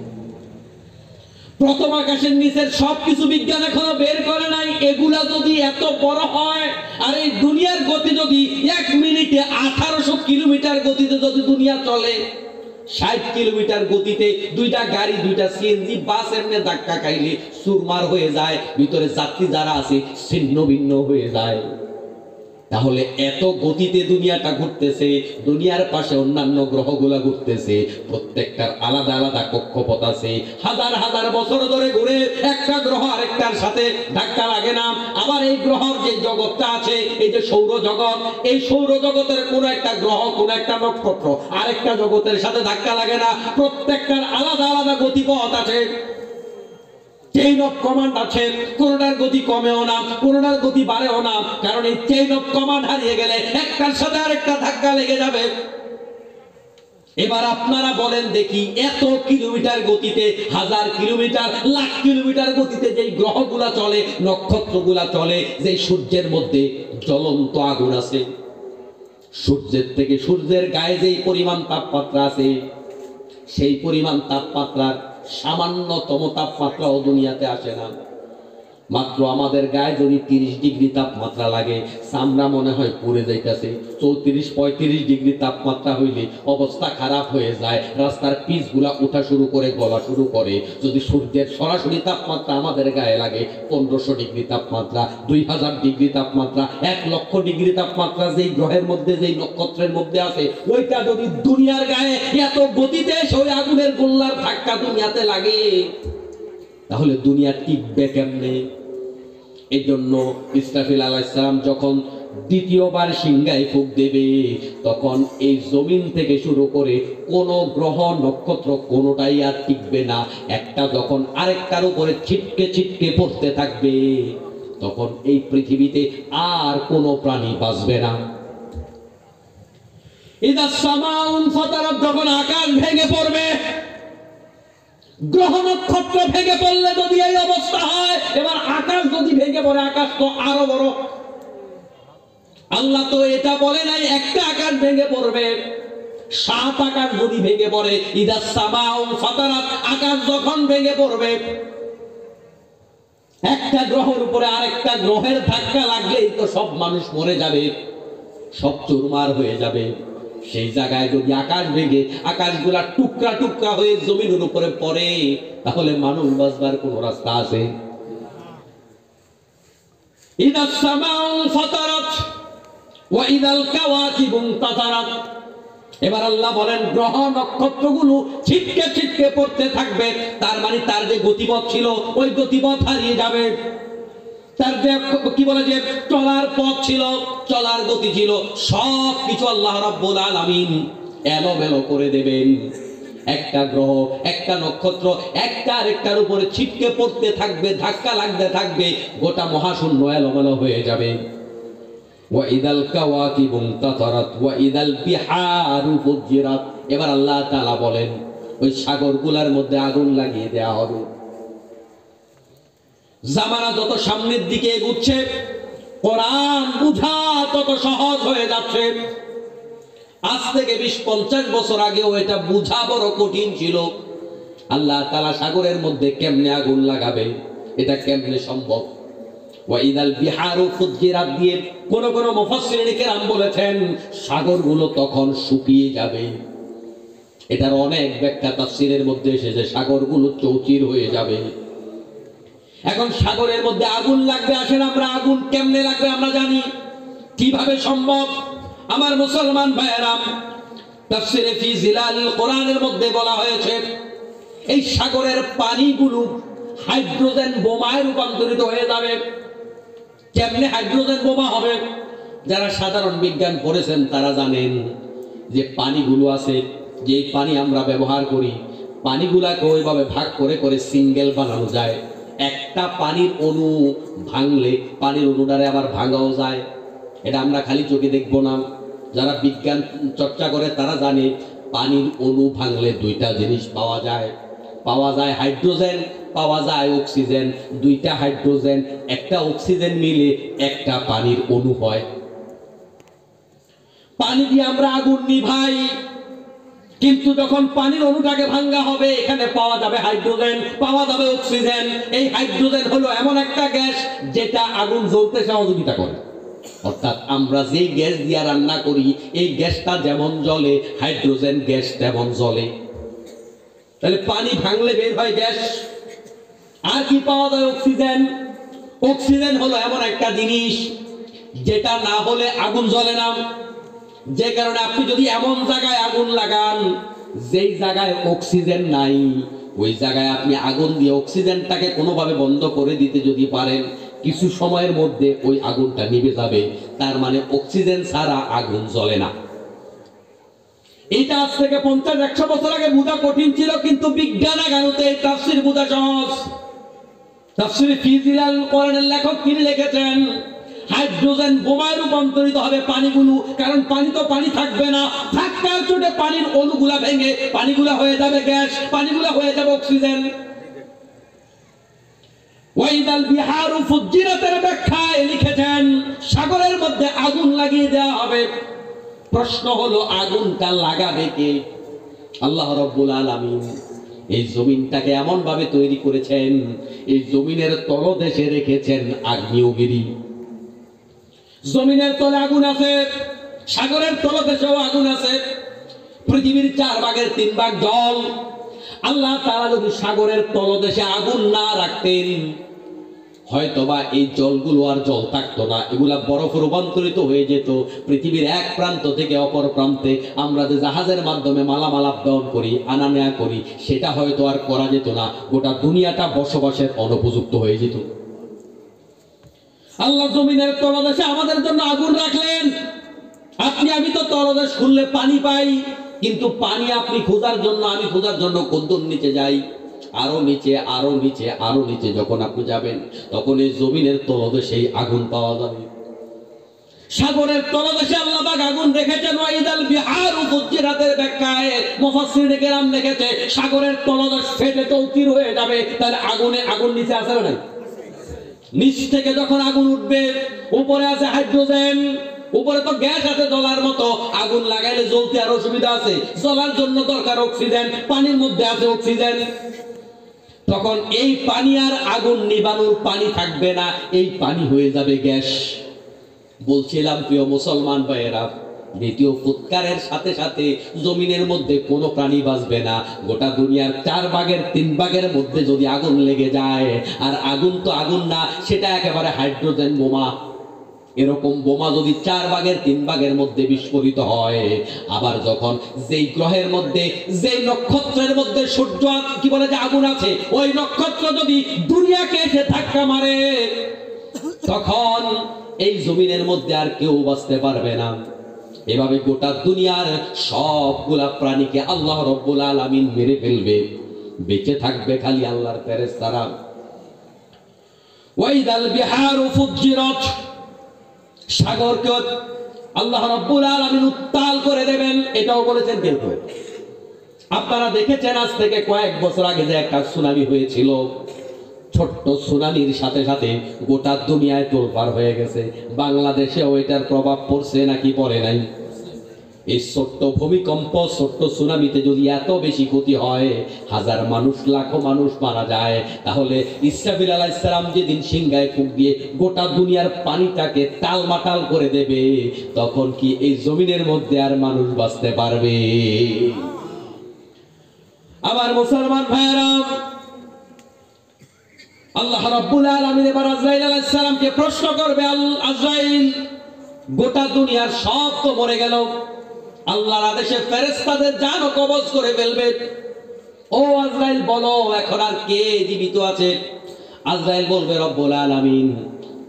প্রথম আকাশের নিচের সবকিছু বিজ্ঞান এখনো বের করে নাই। এগুলা যদি এত বড় হয়, আর এই দুনিয়ার গতি যদি 1 মিনিটে 1800 কিলোমিটার গতিতে যদি দুনিয়া চলে, 60 কিলোমিটার গতিতে 2টা গাড়ি, 2টা সিএনজি বাস এমনি ধাক্কা খাইলে চুরমার হয়ে যায়, ভিতরে যাত্রী যারা আছে ছিন্ন ভিন্ন হয়ে যায়। তাহলে এত গতিতে দুনিয়াটা ঘুরতেছে, দুনিয়ার পাশে অন্যান্য গ্রহগুলা ঘুরতেছে, প্রত্যেকটার আলাদা আলাদা কক্ষপথ আছে। হাজার হাজার বছর ধরে ঘুরে, একটা গ্রহ আরেকটার সাথে ধাক্কা লাগে না। আবার এই গ্রহর যে জগৎটা আছে, এই যে সৌরজগৎ, এই সৌরজগতের কোন একটা গ্রহ, কোন একটা নক্ষত্র আরেকটা জগতের সাথে ধাক্কা লাগে না। প্রত্যেকটার আলাদা আলাদা গতিপথ আছে, চেইন অফ কমান্ড আছে। কোনটার গতি কমেও না, কোনটার গতি বাড়েও না, কারণ এই চেইন অফ কমান্ড হারিয়ে গেলে একটার সাথে আরেকটা ধাক্কা লেগে যাবে। এবার আপনারা বলেন দেখি, এত কিলোমিটার গতিতে, 1000 কিলোমিটার, লাখ কিলোমিটার গতিতে যেই গ্রহগুলা চলে, নক্ষত্রগুলা চলে, যেই সূর্যের মধ্যে জ্বলন্ত আগুন আছে, সূর্যের থেকে, সূর্যের গায়ে যেই পরিমাণ তাপমাত্রা আছে, সেই পরিমাণ তাপমাত্রার সামান্যতম তাপমাত্রাও দুনিয়াতে আসে না। মাত্র আমাদের গায়ে যদি 30 ডিগ্রি তাপমাত্রা লাগে, চামড়া মনে হয় পুড়ে যাইতেছে। 34-35 ডিগ্রি তাপমাত্রা হইলে অবস্থা খারাপ হয়ে যায়, রাস্তার পিচগুলা ওঠা শুরু করে, গলা শুরু করে। যদি সূর্যের সরাসরি তাপমাত্রা আমাদের গায়ে লাগে 1500 ডিগ্রি তাপমাত্রা, 2000 ডিগ্রি তাপমাত্রা, 1 লক্ষ ডিগ্রি তাপমাত্রা যেই গ্রহের মধ্যে, যেই নক্ষত্রের মধ্যে আছে, ওইটা যদি দুনিয়ার গায়ে এত গতিতে ওই আগুনের গোল্লার ধাক্কা দুনিয়াতে লাগে, তাহলে দুনিয়া টিকবে কেমনে? এই জন্য ইসরাফিল আলাইহিস সালাম যখন দ্বিতীয়বার সিংহায় ফুঁক দেবে, তখন এই জমিন থেকে শুরু করে কোন গ্রহ নক্ষত্র কোনটাই আর টিকবে না। একটা যখন আরেকটার উপরে ছিটকে ছিটকে পড়তে থাকবে, তখন এই পৃথিবীতে আর কোনো প্রাণী বাঁচবে না। ইদা সামাউন ফাতারাত, যখন আকাশ ভেঙে পড়বে, গ্রহ নক্ষত্র ভেঙে পড়লে যদি এই অবস্থা হয়, এবার আকাশ যদি ভেঙে পড়ে, আকাশ তো আরো বড়। আল্লাহ তো এটা বলে নাই একটা আকাশ ভেঙে পড়বে, 7 আকাশ যদি ভেঙে পড়ে। ইদা সামাউন ফাতারাত, আকাশ যখন ভেঙে পড়বে, একটা গ্রহের উপরে আরেকটা গ্রহের ধাক্কা লাগলেই তো সব মানুষ মরে যাবে, সব চুরমার হয়ে যাবে। সেই জায়গায় যদি আকাশ ভেঙে আকাশগুলা টুকরা টুকরা হয়ে জমিনের উপরে পড়ে, তাহলে মানুষ বাঁচবার কোন রাস্তা আছে? ইদাস সামাউ ফাতারাত ওয়া ইদাল কাওয়াকিবু ইনতাসারাত, এবার আল্লাহ বলেন গ্রহ নক্ষত্রগুলো ছিটকে ছিটকে পড়তে থাকবে, তার মানে তার যে গতিপথ ছিল ওই গতিপথ হারিয়ে যাবে, তার যে কি বলে যে চলার পথ ছিল, চলার গতি ছিল, সব কিছু আল্লাহ রাব্বুল আলামিন এলোমেলো করে দেবেন। একটা গ্রহ, একটা নক্ষত্র একটা আরেকটার উপরে ছিটকে পড়তে থাকবে, ধাক্কা লাগতে থাকবে, গোটা মহাশূন্য এলোমেলো হয়ে যাবে। ওয়াইদাল কাওয়াকিবু ইনতাসারাত ওয়াইদাল বিহারু ফুজ্জিরাত। এবার আল্লাহ তাআলা বলেন ওই সাগরগুলোর মধ্যে আগুন লাগিয়ে দেওয়া হবে। জামানা যত সামনের দিকে এগুচ্ছে, কোরআন বুঝা তত সহজ হয়ে যাচ্ছে। আজ থেকে 20-50 বছর আগেও এটা বুঝা বড় কঠিন ছিল। আল্লাহ তাআলা সাগরের মধ্যে কেমনে আগুন লাগাবে, এটা কেমনে সম্ভব? ওয়াইদাল বিহারু ফুজ্জিরাত দিয়ে কোন কোন মুফাসসিরিন কেরাম বলেছেন সাগরগুলো তখন শুকিয়ে যাবে। এটার অনেক ব্যাখ্যা তাফসীরের মধ্যে এসেছে, সাগরগুলো চৌচির হয়ে যাবে। এখন সাগরের মধ্যে আগুন লাগবে, আসেন আমরা আগুন কেমনে লাগবে আমরা জানি, কিভাবে সম্ভব? আমার মুসলমান ভাইয়েরা, তাফসীরে ফি জিলালিল কোরআনের মধ্যে বলা হয়েছে এই সাগরের পানিগুলো হাইড্রোজেন বোমায় রূপান্তরিত হয়ে যাবে। কেমনে হাইড্রোজেন বোমা হবে? যারা সাধারণ বিজ্ঞান পড়েছেন তারা জানেন যে পানিগুলো আছে, যে পানি আমরা ব্যবহার করি, পানিগুলাকে ওইভাবে ভাগ করে করে সিঙ্গেল বানানো যায়। একটা পানির অণু ভাঙলে পানির অণুটারে আবার ভাঙাও যায়। এটা আমরা খালি চোখে দেখবো না, যারা বিজ্ঞান চর্চা করে তারা জানে পানির অণু ভাঙলে দুইটা জিনিস পাওয়া যায়, পাওয়া যায় হাইড্রোজেন, পাওয়া যায় অক্সিজেন। দুইটা হাইড্রোজেন একটা অক্সিজেন মিলে একটা পানির অণু হয়। পানি দিয়ে আমরা আগুন নিভাই, কিন্তু যখন পানির অণুটাকে ভাঙা হবে এখানে পাওয়া যাবে হাইড্রোজেন, পাওয়া যাবে অক্সিজেন। এই হাইড্রোজেন হলো এমন একটা গ্যাস যেটা আগুন জ্বলতে সহযোগিতা করে। অর্থাৎ আমরা যে গ্যাস দিয়ে রান্না করি এই গ্যাসটা যেমন জ্বলে হাইড্রোজেন গ্যাস তেমন জ্বলে। তাহলে পানি ভাঙলে বের হয় গ্যাস। আর কি পাওয়া যায়? অক্সিজেন। অক্সিজেন হলো এমন একটা জিনিস যেটা না হলে আগুন জ্বলে না। যে কারণে আপনি যদি এমন জায়গায় আগুন লাগান যেই জায়গায় অক্সিজেন নাই, ওই জায়গায় আপনি আগুন দিয়ে অক্সিজেনটাকে কোনোভাবে বন্ধ করে দিতে যদি পারেন, কিছু সময়ের মধ্যে ওই আগুনটা নিভে যাবে। তার মানে অক্সিজেন ছাড়া আগুন জ্বলে না। এটা আজ থেকে 50-100 বছর আগে বোঝা কঠিন ছিল, কিন্তু বিজ্ঞান আগানোতে এই তাফসীর বোঝা সহজ। তাফসীরে ফি জিলালিল কোরআনের লেখক তিনি লিখেছেন হাইড্রোজেন বোমায় রূপান্তরিত হবে পানিগুলো, কারণ পানি তো পানি থাকবে না, ধাক্কার চোটে পানির অণুগুলা ভেঙে পানিগুলা হয়ে যাবে গ্যাস, পানিগুলা হয়ে যাবে অক্সিজেন। ওয়াইদাল বিহারু ফুজ্জিরাতের ব্যাখ্যায় লিখেছেন সাগরের মধ্যে আগুন লাগিয়ে দেওয়া হবে। প্রশ্ন হলো আগুনটা লাগাবে কে? আল্লাহ রাব্বুল আলামিন এই জমিনটাকে এমন ভাবে তৈরি করেছেন, এই জমিনের তলদেশে রেখেছেন আগ্নেয়গিরি। জমিনের তলে আগুন আছে, সাগরের তলদেশেও আগুন আছে। পৃথিবীর 4 ভাগের 3 ভাগ জল। আল্লাহ তাআলা যদি সাগরের তলদেশে আগুন না রাখতেন হয়তোবা এই জলগুলো আর জল থাকতো না, এগুলা বরফে রূপান্তরিত হয়ে যেত। পৃথিবীর এক প্রান্ত থেকে অপর প্রান্তে আমরা যে জাহাজের মাধ্যমে মালামাল আপ-ডাউন করি, আনা নেয়া করি, সেটা হয়তো আর করা যেত না। গোটা দুনিয়াটা বসবাসের অনুপযুক্ত হয়ে যেত। আল্লাহ জমিনের তলদেশে আমাদের জন্য আগুন রাখলেন। আপনি আমি তো তলদেশ খুললে পানি পাই, কিন্তু পানি আপনি খোঁজার জন্য, আমি খোঁজার জন্য কদ্দুর নিচে যাই, আরো নিচে আরো নিচে আরো নিচে। যখন আপনি যাবেন তখন এই জমিনের তলদেশে আগুন পাওয়া যাবে। সাগরের তলদেশে আল্লাহ পাক আগুন রেখেছেন। ওয়াইদাল বিহারু ফুজ্জিরাতের ব্যাখ্যায় মুফাসসিরিন কেরাম লিখেছে সাগরের তলদেশ ফেটে চৌচির হয়ে যাবে। তাহলে আগুন নিচে আছে না? নিচ থেকে যখন আগুন উঠবে, উপরে আছে হাইড্রোজেন, উপরে তো গ্যাস আছে জ্বলার মতো, আগুন লাগাইলে জ্বলতে আর অসুবিধা আছে, জ্বলার জন্য দরকার অক্সিজেন, পানির মধ্যে আছে অক্সিজেন। তখন এই পানি আর আগুন নিবানোর পানি থাকবে না, এই পানি হয়ে যাবে গ্যাস। বলছিলাম প্রিয় মুসলমান ভাইয়েরা, দ্বিতীয় ফুৎকারের সাথে সাথে জমিনের মধ্যে কোনো প্রাণী বাঁচবে না। গোটা দুনিয়ার 4 ভাগের 3 ভাগের মধ্যে যদি আগুন লেগে যায়, আর আগুন তো আগুন না, সেটা একেবারে হাইড্রোজেন বোমা। এরকম বোমা যদি 4 ভাগের 3 ভাগের মধ্যে বিস্ফোরিত হয়, আবার যখন যেই গ্রহের মধ্যে, যেই নক্ষত্রের মধ্যে সূর্য কি বলে যে আগুন আছে, ওই নক্ষত্র যদি দুনিয়াকে এসে ধাক্কা মারে, তখন এই জমিনের মধ্যে আর কেউ বাঁচতে পারবে না। এভাবে গোটা দুনিয়ার সবগুলা প্রাণীকে আল্লাহ রাব্বুল আলামিন মেরে ফেলবে, বেঁচে থাকবে খালি আল্লাহর ফেরেশতারা। ওয়াইদাল বিহারু ফুজ্জিরাত, সাগরকে আল্লাহ রাব্বুল আলামিন উত্তাল করে দেবেন, এটাও বলেছেন। কিন্তু আপনারা দেখেছেন আজ থেকে কয়েক বছর আগে যে একটা সুনামি হয়েছিল, ছোট্ট সুনামির সাথে সাথে গোটা দুনিয়ায় তোলপাড় হয়ে গেছে। বাংলাদেশে ওইটার প্রভাব পড়ছে নাকি পড়ে নাই? এই ছোট্ট ভূমিকম্প, ছোট্ট সুনামিতে যদি এত বেশি ক্ষতি হয়, হাজার মানুষ, লাখো মানুষ মারা যায়, তাহলে ইসরাফিল আলাইহিস সালাম যেদিন সিংহায় ফুঁক দিয়ে গোটা দুনিয়ার পানিটাকে টালমাটাল করে দেবে, তখন কি এই জমিনের মধ্যে আর মানুষ বাঁচতে পারবে? আমার মুসলমান ভাইয়েরা, আল্লাহ রাব্বুল আলামিন এবার আজরাইল আলাইহিস সালামকে প্রশ্ন করবে, আজরাইল, গোটা দুনিয়ার সব তো মরে গেল, আল্লাহর আদেশে ফেরেশতাদের জান কবজ করে ফেলবে, ও আজরাইল বলো এখন আর কে জীবিত আছে? আজরাইল বলবে, রব্বুল আলামিন,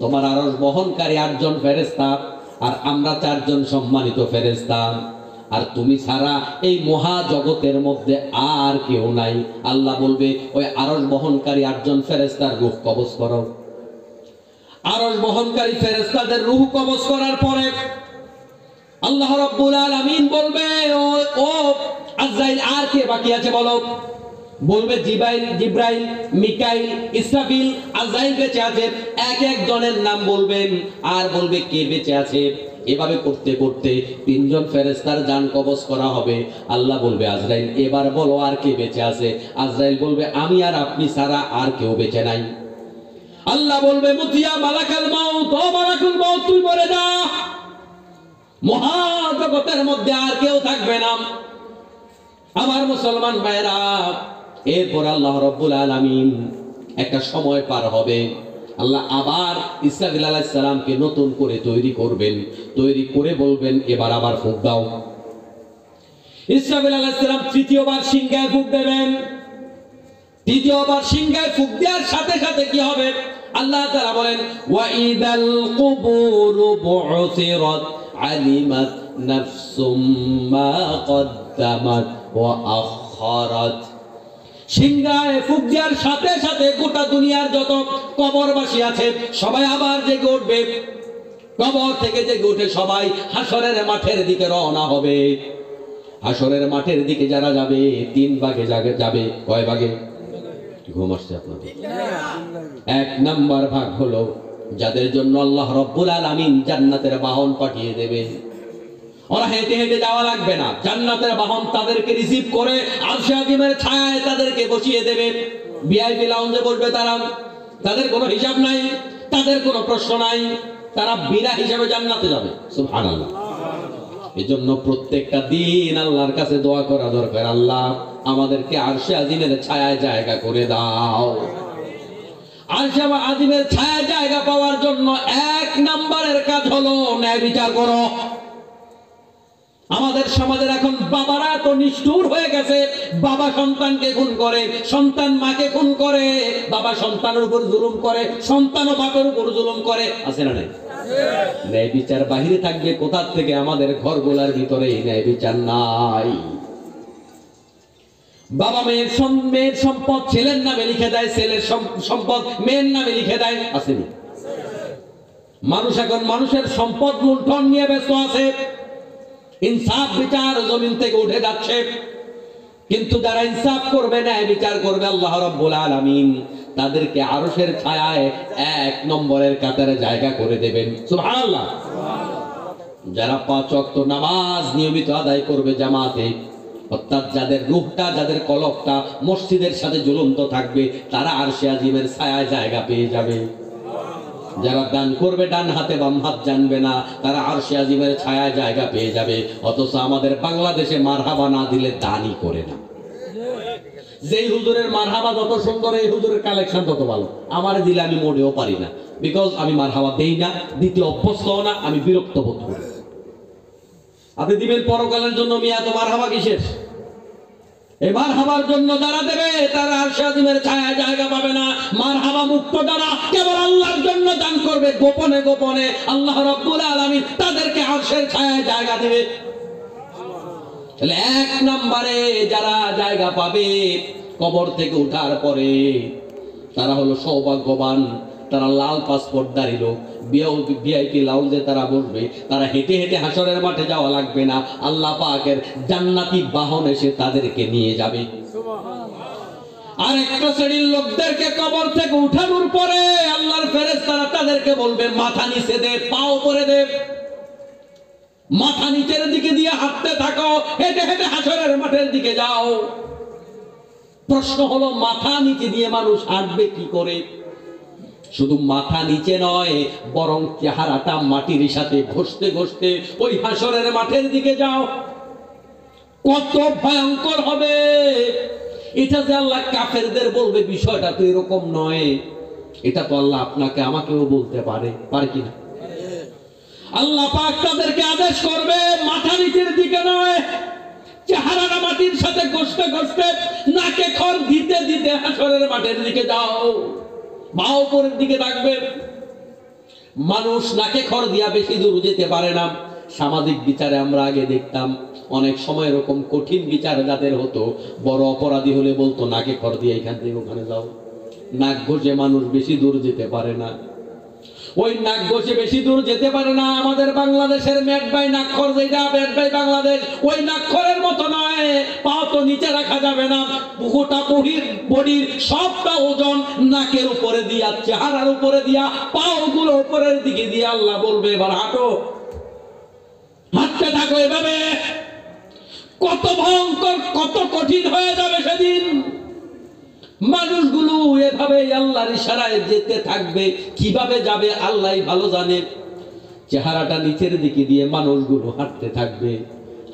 তোমার আরশ বহনকারী 8 জন ফেরেশতা, আর আমরা 4 জন সম্মানিত ফেরেশতা, আর তুমি ছাড়া এই মহা জগতের মধ্যে আর কেউ নাই। আল্লাহ বলবে, ওই আরশ বহনকারী 8 জন ফেরেশতার রূহ কবজ করো। আরশ বহনকারী ফেরেশতাদের রূহ কবজ করার পরে আল্লাহ রাব্বুল আলামিন বলবে, ও আজরাইল, আর কে বাকি আছে বলো? বলবে জিব্রাইল, মিকাইল, ইসরাফিল, আজরাইল বেঁচে আছে। এক এক জনের নাম বলবেন আর বলবে কে বেঁচে আছে। এভাবে করতে করতে 3 জন ফেরেশতার জান কবজ করা হবে। আল্লাহ বলবে, আজরাইল এবার বলো আর কে বেঁচে আছে? আজরাইল বলবে, আমি আর আপনি ছাড়া আর কেউ বেঁচে নাই। আল্লাহ বলবে, মুতিয়া মালাকাল মাউত, ও মালাকুল মাউত, তুই মরে যা, মহাজগতের মধ্যে আর কেউ থাকবে না। আমার মুসলমান ভাইরা, এরপর আল্লাহ রাব্বুল আলামিন একটা সময় পার হবে, আল্লাহ আবার ইসরাফিল আলাইহিস সালামকে নতুন করে তৈরি করবেন, তৈরি করে বলবেন, এবার আবার ফুঁক দাও। ইসরাফিল আলাইহিস সালাম তৃতীয়বার সিংহায় ফুঁক দেবেন। তৃতীয়বার সিংহায় ফুঁক দেওয়ার সাথে সাথে কি হবে? আল্লাহ তাআলা বলেন, ওয়াইদাল কুবুরু বু'থিরাত আলিমাত নাফসুম মা কদ্দামাত ওয়া আখারাত। সিংহায় ফুঁক দেওয়ার সাথে সাথে গোটা দুনিয়ার যত কবরবাসী আছে সবাই আবার জেগে উঠবে। কবর থেকে জেগে উঠে সবাই হাসরের মাঠের দিকে রওনা হবে। হাসরের মাঠের দিকে যারা যাবে 3 ভাগে যাবে। কয় ভাগে? ঘুম আসছে আপনাদের? 1 নাম্বার ভাগ হলো যাদের জন্য আল্লাহ রাব্বুল আলামিন জান্নাতের বাহন পাঠিয়ে দেবে। ওরা হেঁটে হেঁটে যাওয়া লাগবে না, জান্নাতের বাহন তাদেরকে রিসিভ করে আরশে আজিমের ছায়ায় তাদেরকে বসিয়ে দেবে। ভিআইপি লাউঞ্জে বসবে তারা, তাদের কোনো হিসাব নাই, তাদের কোনো প্রশ্ন নাই, তারা বিনা হিসাবে জান্নাতে যাবে। সুবহানাল্লাহ। এজন্য প্রত্যেকটা দিন আল্লাহর কাছে দোয়া করা দরকার, আল্লাহ আমাদেরকে আরশে আজিমের ছায়ায় জায়গা করে দাও। আরশে আজিমের ছায়ায় জায়গা পাওয়ার জন্য 1 নাম্বারের কাজ হলো ন্যায় বিচার করো। আমাদের সমাজের এখন বাবারা এত নিষ্ঠুর হয়ে গেছে, বাবা সন্তানকে খুন করে, সন্তান মাকে খুন করে, বাবা সন্তানের উপর জুলুম করে, সন্তানও বাপের উপর জুলুম করে। আছে না নাই? ন্যায় বিচার বাহিরে থাকবে কোথা থেকে? আমাদের ঘরগুলার ভিতরে ন্যায় বিচার নাই। বাবা মেয়ের সম্পদ ছেলের নামে লিখে দেয়, ছেলের সম্পদ মেয়ের নামে লিখে দেয়। আসেনি? মানুষ এখন মানুষের সম্পদ লুণ্ঠন নিয়ে ব্যস্ত আছে। ইনসাফ বিচার জমিন থেকে উঠে যাচ্ছে, কিন্তু যারা ইনসাফ করবে, ন্যায় বিচার করবে, আল্লাহ রাব্বুল আলামিন তাদেরকে আরশের ছায়ায় 1 নম্বরের কাতারে জায়গা করে দেবেন। সুবহানাল্লাহ। যারা 5 ওয়াক্ত নামাজ নিয়মিত আদায় করবে জামাতে, অর্থাৎ যাদের রূহটা, যাদের কলবটা মসজিদের সাথে ঝুলন্ত থাকবে, তারা আরশে আজিমের ছায়ায় জায়গা পেয়ে যাবে। যারা দান করবে ডান হাতে বাম হাত জানবে না, তারা আরশে আজিমের ছায়ায় জায়গা পেয়ে যাবে। অথচ আমাদের বাংলাদেশে মারহাবা না দিলে দানই করে না। যেই হুজুরের মারহাবা যত সুন্দর, এই হুজুরের কালেকশন তত ভালো। আমার দিলে আমি মোটেও পারি না, বিকজ আমি মারহাবা দেই না, দিতে অভ্যস্ত না, আমি বিরক্ত বোধ করি। আপনি দিবেন পরকালের জন্য, মিয়া তো মারহাবা কিসের? এই মারহাবার জন্য যারা দেবে তারা আরশে আজিমের ছায়া জায়গা পাবে না। মারহাবা মুক্ত যারা কেবল আল্লাহর জন্য দান করবে গোপনে গোপনে, আল্লাহ রাব্বুল আলামিন তাদেরকে আরশের ছায়ায় জায়গা দেবে। তাহলে এক নম্বরে যারা জায়গা পাবে কবর থেকে ওঠার পরে, তারা হলো সৌভাগ্যবান। তারা লাল পাসপোর্টধারী লোক, ভিআইপি লাউঞ্জে তারা বসবে। তারা হেঁটে হেঁটে হাসরের মাঠে যাওয়া লাগবে না, আল্লাহ পাকের জান্নাতি বাহন এসে তাদেরকে নিয়ে যাবে। আর একটা শ্রেণীর লোকদেরকে কবর থেকে উঠানোর পরে আল্লাহর ফেরেশতারা তাদেরকে বলবে মাথা নিচে দে, পা উপরে দে, মাথা নিচের দিকে দিয়ে হাঁটতে থাকো, হেঁটে হেঁটে হাসরের মাঠের দিকে যাও। প্রশ্ন হলো মাথা নিচে দিয়ে মানুষ হাঁটবে কি করে? শুধু মাথা নিচে নয়, বরং চেহারাটা মাটির সাথে ঘষতে ঘষতে ওই হাসরের মাঠের দিকে যাও। কত ভয়ঙ্কর হবে এটা! যে আল্লাহ কাফেরদের বলবে বিষয়টা তো এরকম নয়, এটা তো আল্লাহ আপনাকে আমাকেও বলতে পারে, পারে কিনা? আল্লাহ পাক তাদেরকে আদেশ করবে মাথা নিচের দিকে নয়, চেহারাটা মাটির সাথে ঘষতে ঘষতে, নাকে খড় দিতে দিতে হাসরের মাঠের দিকে যাও। মা উপরের দিকে থাকবে। মানুষ নাকে খড় দিয়া বেশি দূর যেতে পারে না। সামাজিক বিচারে আমরা আগে দেখতাম অনেক সময় এরকম কঠিন বিচার যাদের হতো, বড় অপরাধী হলে বলতো নাকে খড় দিয়ে এখান থেকে ওখানে যাও। নাক ঘষে মানুষ বেশি দূর যেতে পারে না। ওই নাক ঘষে বেশি দূর যেতে পারে না। আমাদের বাংলাদেশের মেটবাই নাক্ষর যেটা, মেটবাই বাংলাদেশ, ওই নাক্ষরের মতো নয়। পা তো নিচে রাখা যাবে না, বুকুটা বডির সবটা ওজন নাকের উপরে দিয়া, চেহারার উপরে দিয়া, পাও গুলো উপরের দিকে দিয়ে আল্লাহ বলবে এবার হাঁটো, হাঁটতে থাকো এভাবে। কত ভয়ঙ্কর, কত কঠিন হয়ে যাবে সেদিন। মানুষগুলো এভাবে আল্লাহর ইশারায় যেতে থাকবে। কিভাবে যাবে আল্লাহই ভালো জানে। চেহারাটা নিচের দিকে দিয়ে মানুষগুলো হাঁটতে থাকবে।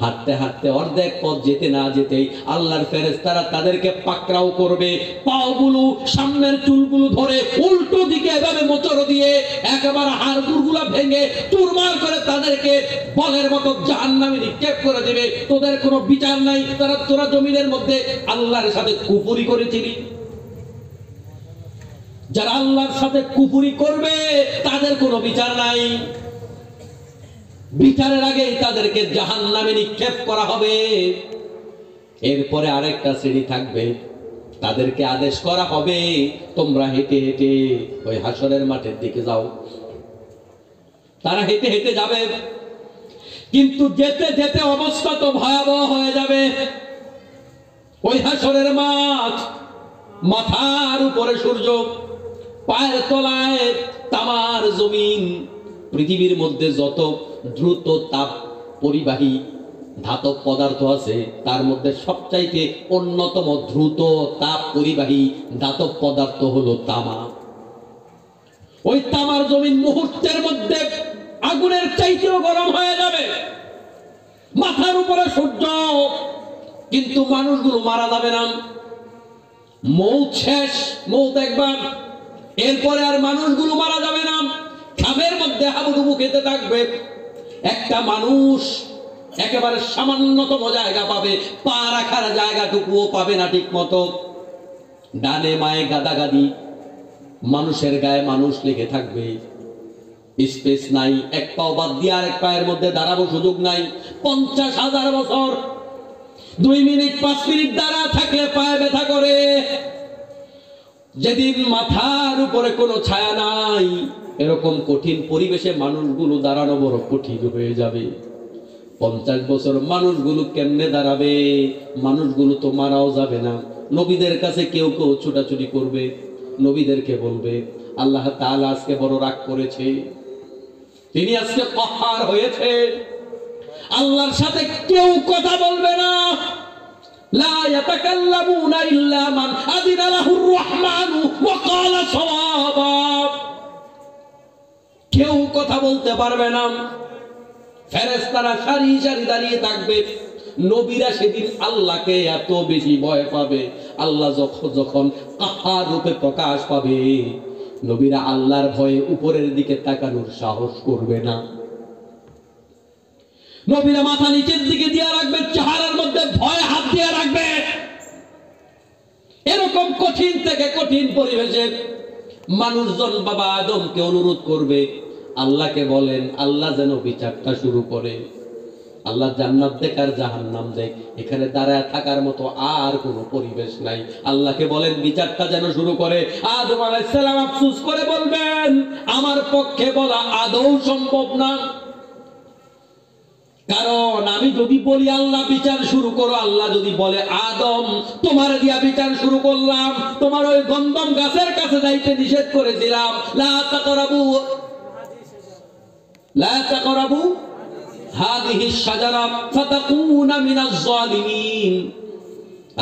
হাঁটতে হাঁটতে অর্ধেক পথ যেতে না যেতেই আল্লাহর ফেরেশতারা তাদেরকে পাকড়াও করবে। পাগুলো, সামনের চুলগুলো ধরে উল্টো দিকে এভাবে মোচড় দিয়ে একেবারে হাড়গুলো ভেঙে চুরমার করে তাদেরকে বলের মতো জাহান্নামে নিক্ষেপ করে দেবে। তোদের কোনো বিচার নাই। তোরা জমিনের মধ্যে আল্লাহর সাথে কুফরি করেছিলি। যারা আল্লাহর সাথে কুফরি করবে তাদের কোনো বিচার নাই। বিচারের আগে তাদেরকে জাহান্নামে নিক্ষেপ করা হবে। এরপরে আরেকটা শ্রেণী থাকবে, তাদেরকে আদেশ করা হবে তোমরা হেঁটে হেঁটে ওই হাসরের মাঠের দিকে যাও। তারা হেঁটে হেঁটে যাবে, কিন্তু যেতে যেতে অবস্থা তো ভয়াবহ হয়ে যাবে। ওই হাসরের মাঠ, মাথার উপরে সূর্য, পায়ের তলায় তামার জমিন। পৃথিবীর মধ্যে যত দ্রুত তাপ পরিবাহী ধাতব পদার্থ আছে তার মধ্যে সবচাইতে অন্যতম দ্রুত তাপ পরিবাহী ধাতব পদার্থ হলো তামা। ওই তামার জমিন মুহূর্তের মধ্যে আগুনের চাইতেও গরম হয়ে যাবে। মাথার উপরে সূর্য, কিন্তু মানুষগুলো মারা যাবে না। মৌত শেষ, মৌত একবার, এরপরে আর মানুষগুলো মারা যাবে না। খামের মধ্যে হাবুডুবু খেতে থাকবে। একটা মানুষ একেবারে সামান্যতম জায়গা পাবে, পা রাখার জায়গাটুকুও পাবে না ঠিক মতো। ডানে মায়ে গাদাগাদি, মানুষের গায়ে মানুষ লেগে থাকবে, স্পেস নাই। এক পাও বাদ দিয়ে আরেক পায়ের মধ্যে দাঁড়াবো সুযোগ নাই। 50,000 বছর 2 মিনিট 5 মিনিট দাঁড়া থাকলে পায়ে ব্যথা করে। যেদিন মাথার উপরে কোনো ছায়া নাই, এরকম কঠিন পরিবেশে মানুষগুলো দাঁড়ানো বড় কঠিন হয়ে যাবে। 50 বছর মানুষগুলো কেমনে দাঁড়াবে? মানুষগুলো তো মারাও যাবে না। নবীদের কাছে কেউ কেউ ছুটাছুটি করবে, নবীদেরকে বলবে আল্লাহ তাআলা আজকে বড় রাগ করেছে, তিনি আজকে কহার হয়েছে। আল্লাহর সাথে কেউ কথা বলবে না। লা ইয়াতাকাল্লামুনা ইল্লা মান আযিনা লাহুর রাহমানু ওয়া ক্বালা সাওয়াবা। কেউ কথা বলতে পারবে না। ফেরেশতারা সারি সারি দাঁড়িয়ে থাকবে। নবীরা সেদিন আল্লাহকে এত বেশি ভয় পাবে, আল্লাহ যখন কাহার রূপে প্রকাশ পাবে, নবীরা আল্লাহর ভয়ে উপরের দিকে তাকানোর সাহস করবে না। নবীরা মাথা নিচের দিকে দিয়ে রাখবে, চেহারার মধ্যে ভয় হাত দিয়ে রাখবে। এরকম কঠিন থেকে কঠিন পরিবেশে মানুষজন বাবা আদমকে অনুরোধ করবে, আল্লাহকে বলেন আল্লাহ যেন বিচারটা শুরু করে। আল্লাহ জান্নাত দেখ আর জাহান্নাম দেখ, এখানে দাঁড়ায় থাকার মতো আর কোনো পরিবেশ নাই। আল্লাহকে বলেন বিচারটা যেন শুরু করে। আদম আলাইহিস সালাম আফসোস করে বলবেন, আমার পক্ষে বলা আদৌ সম্ভব না। কারণ আমি যদি বলি আল্লাহ বিচার শুরু করো, আল্লাহ যদি বলে আদম তোমার দিয়া বিচার শুরু করলাম, তোমার ওই গন্ধম গাছের কাছে যাইতে নিষেধ করেছিলাম, লা তাকরাবু হাদিহি শাজারা ফাতাকুনা মিনাজ জালিমিন।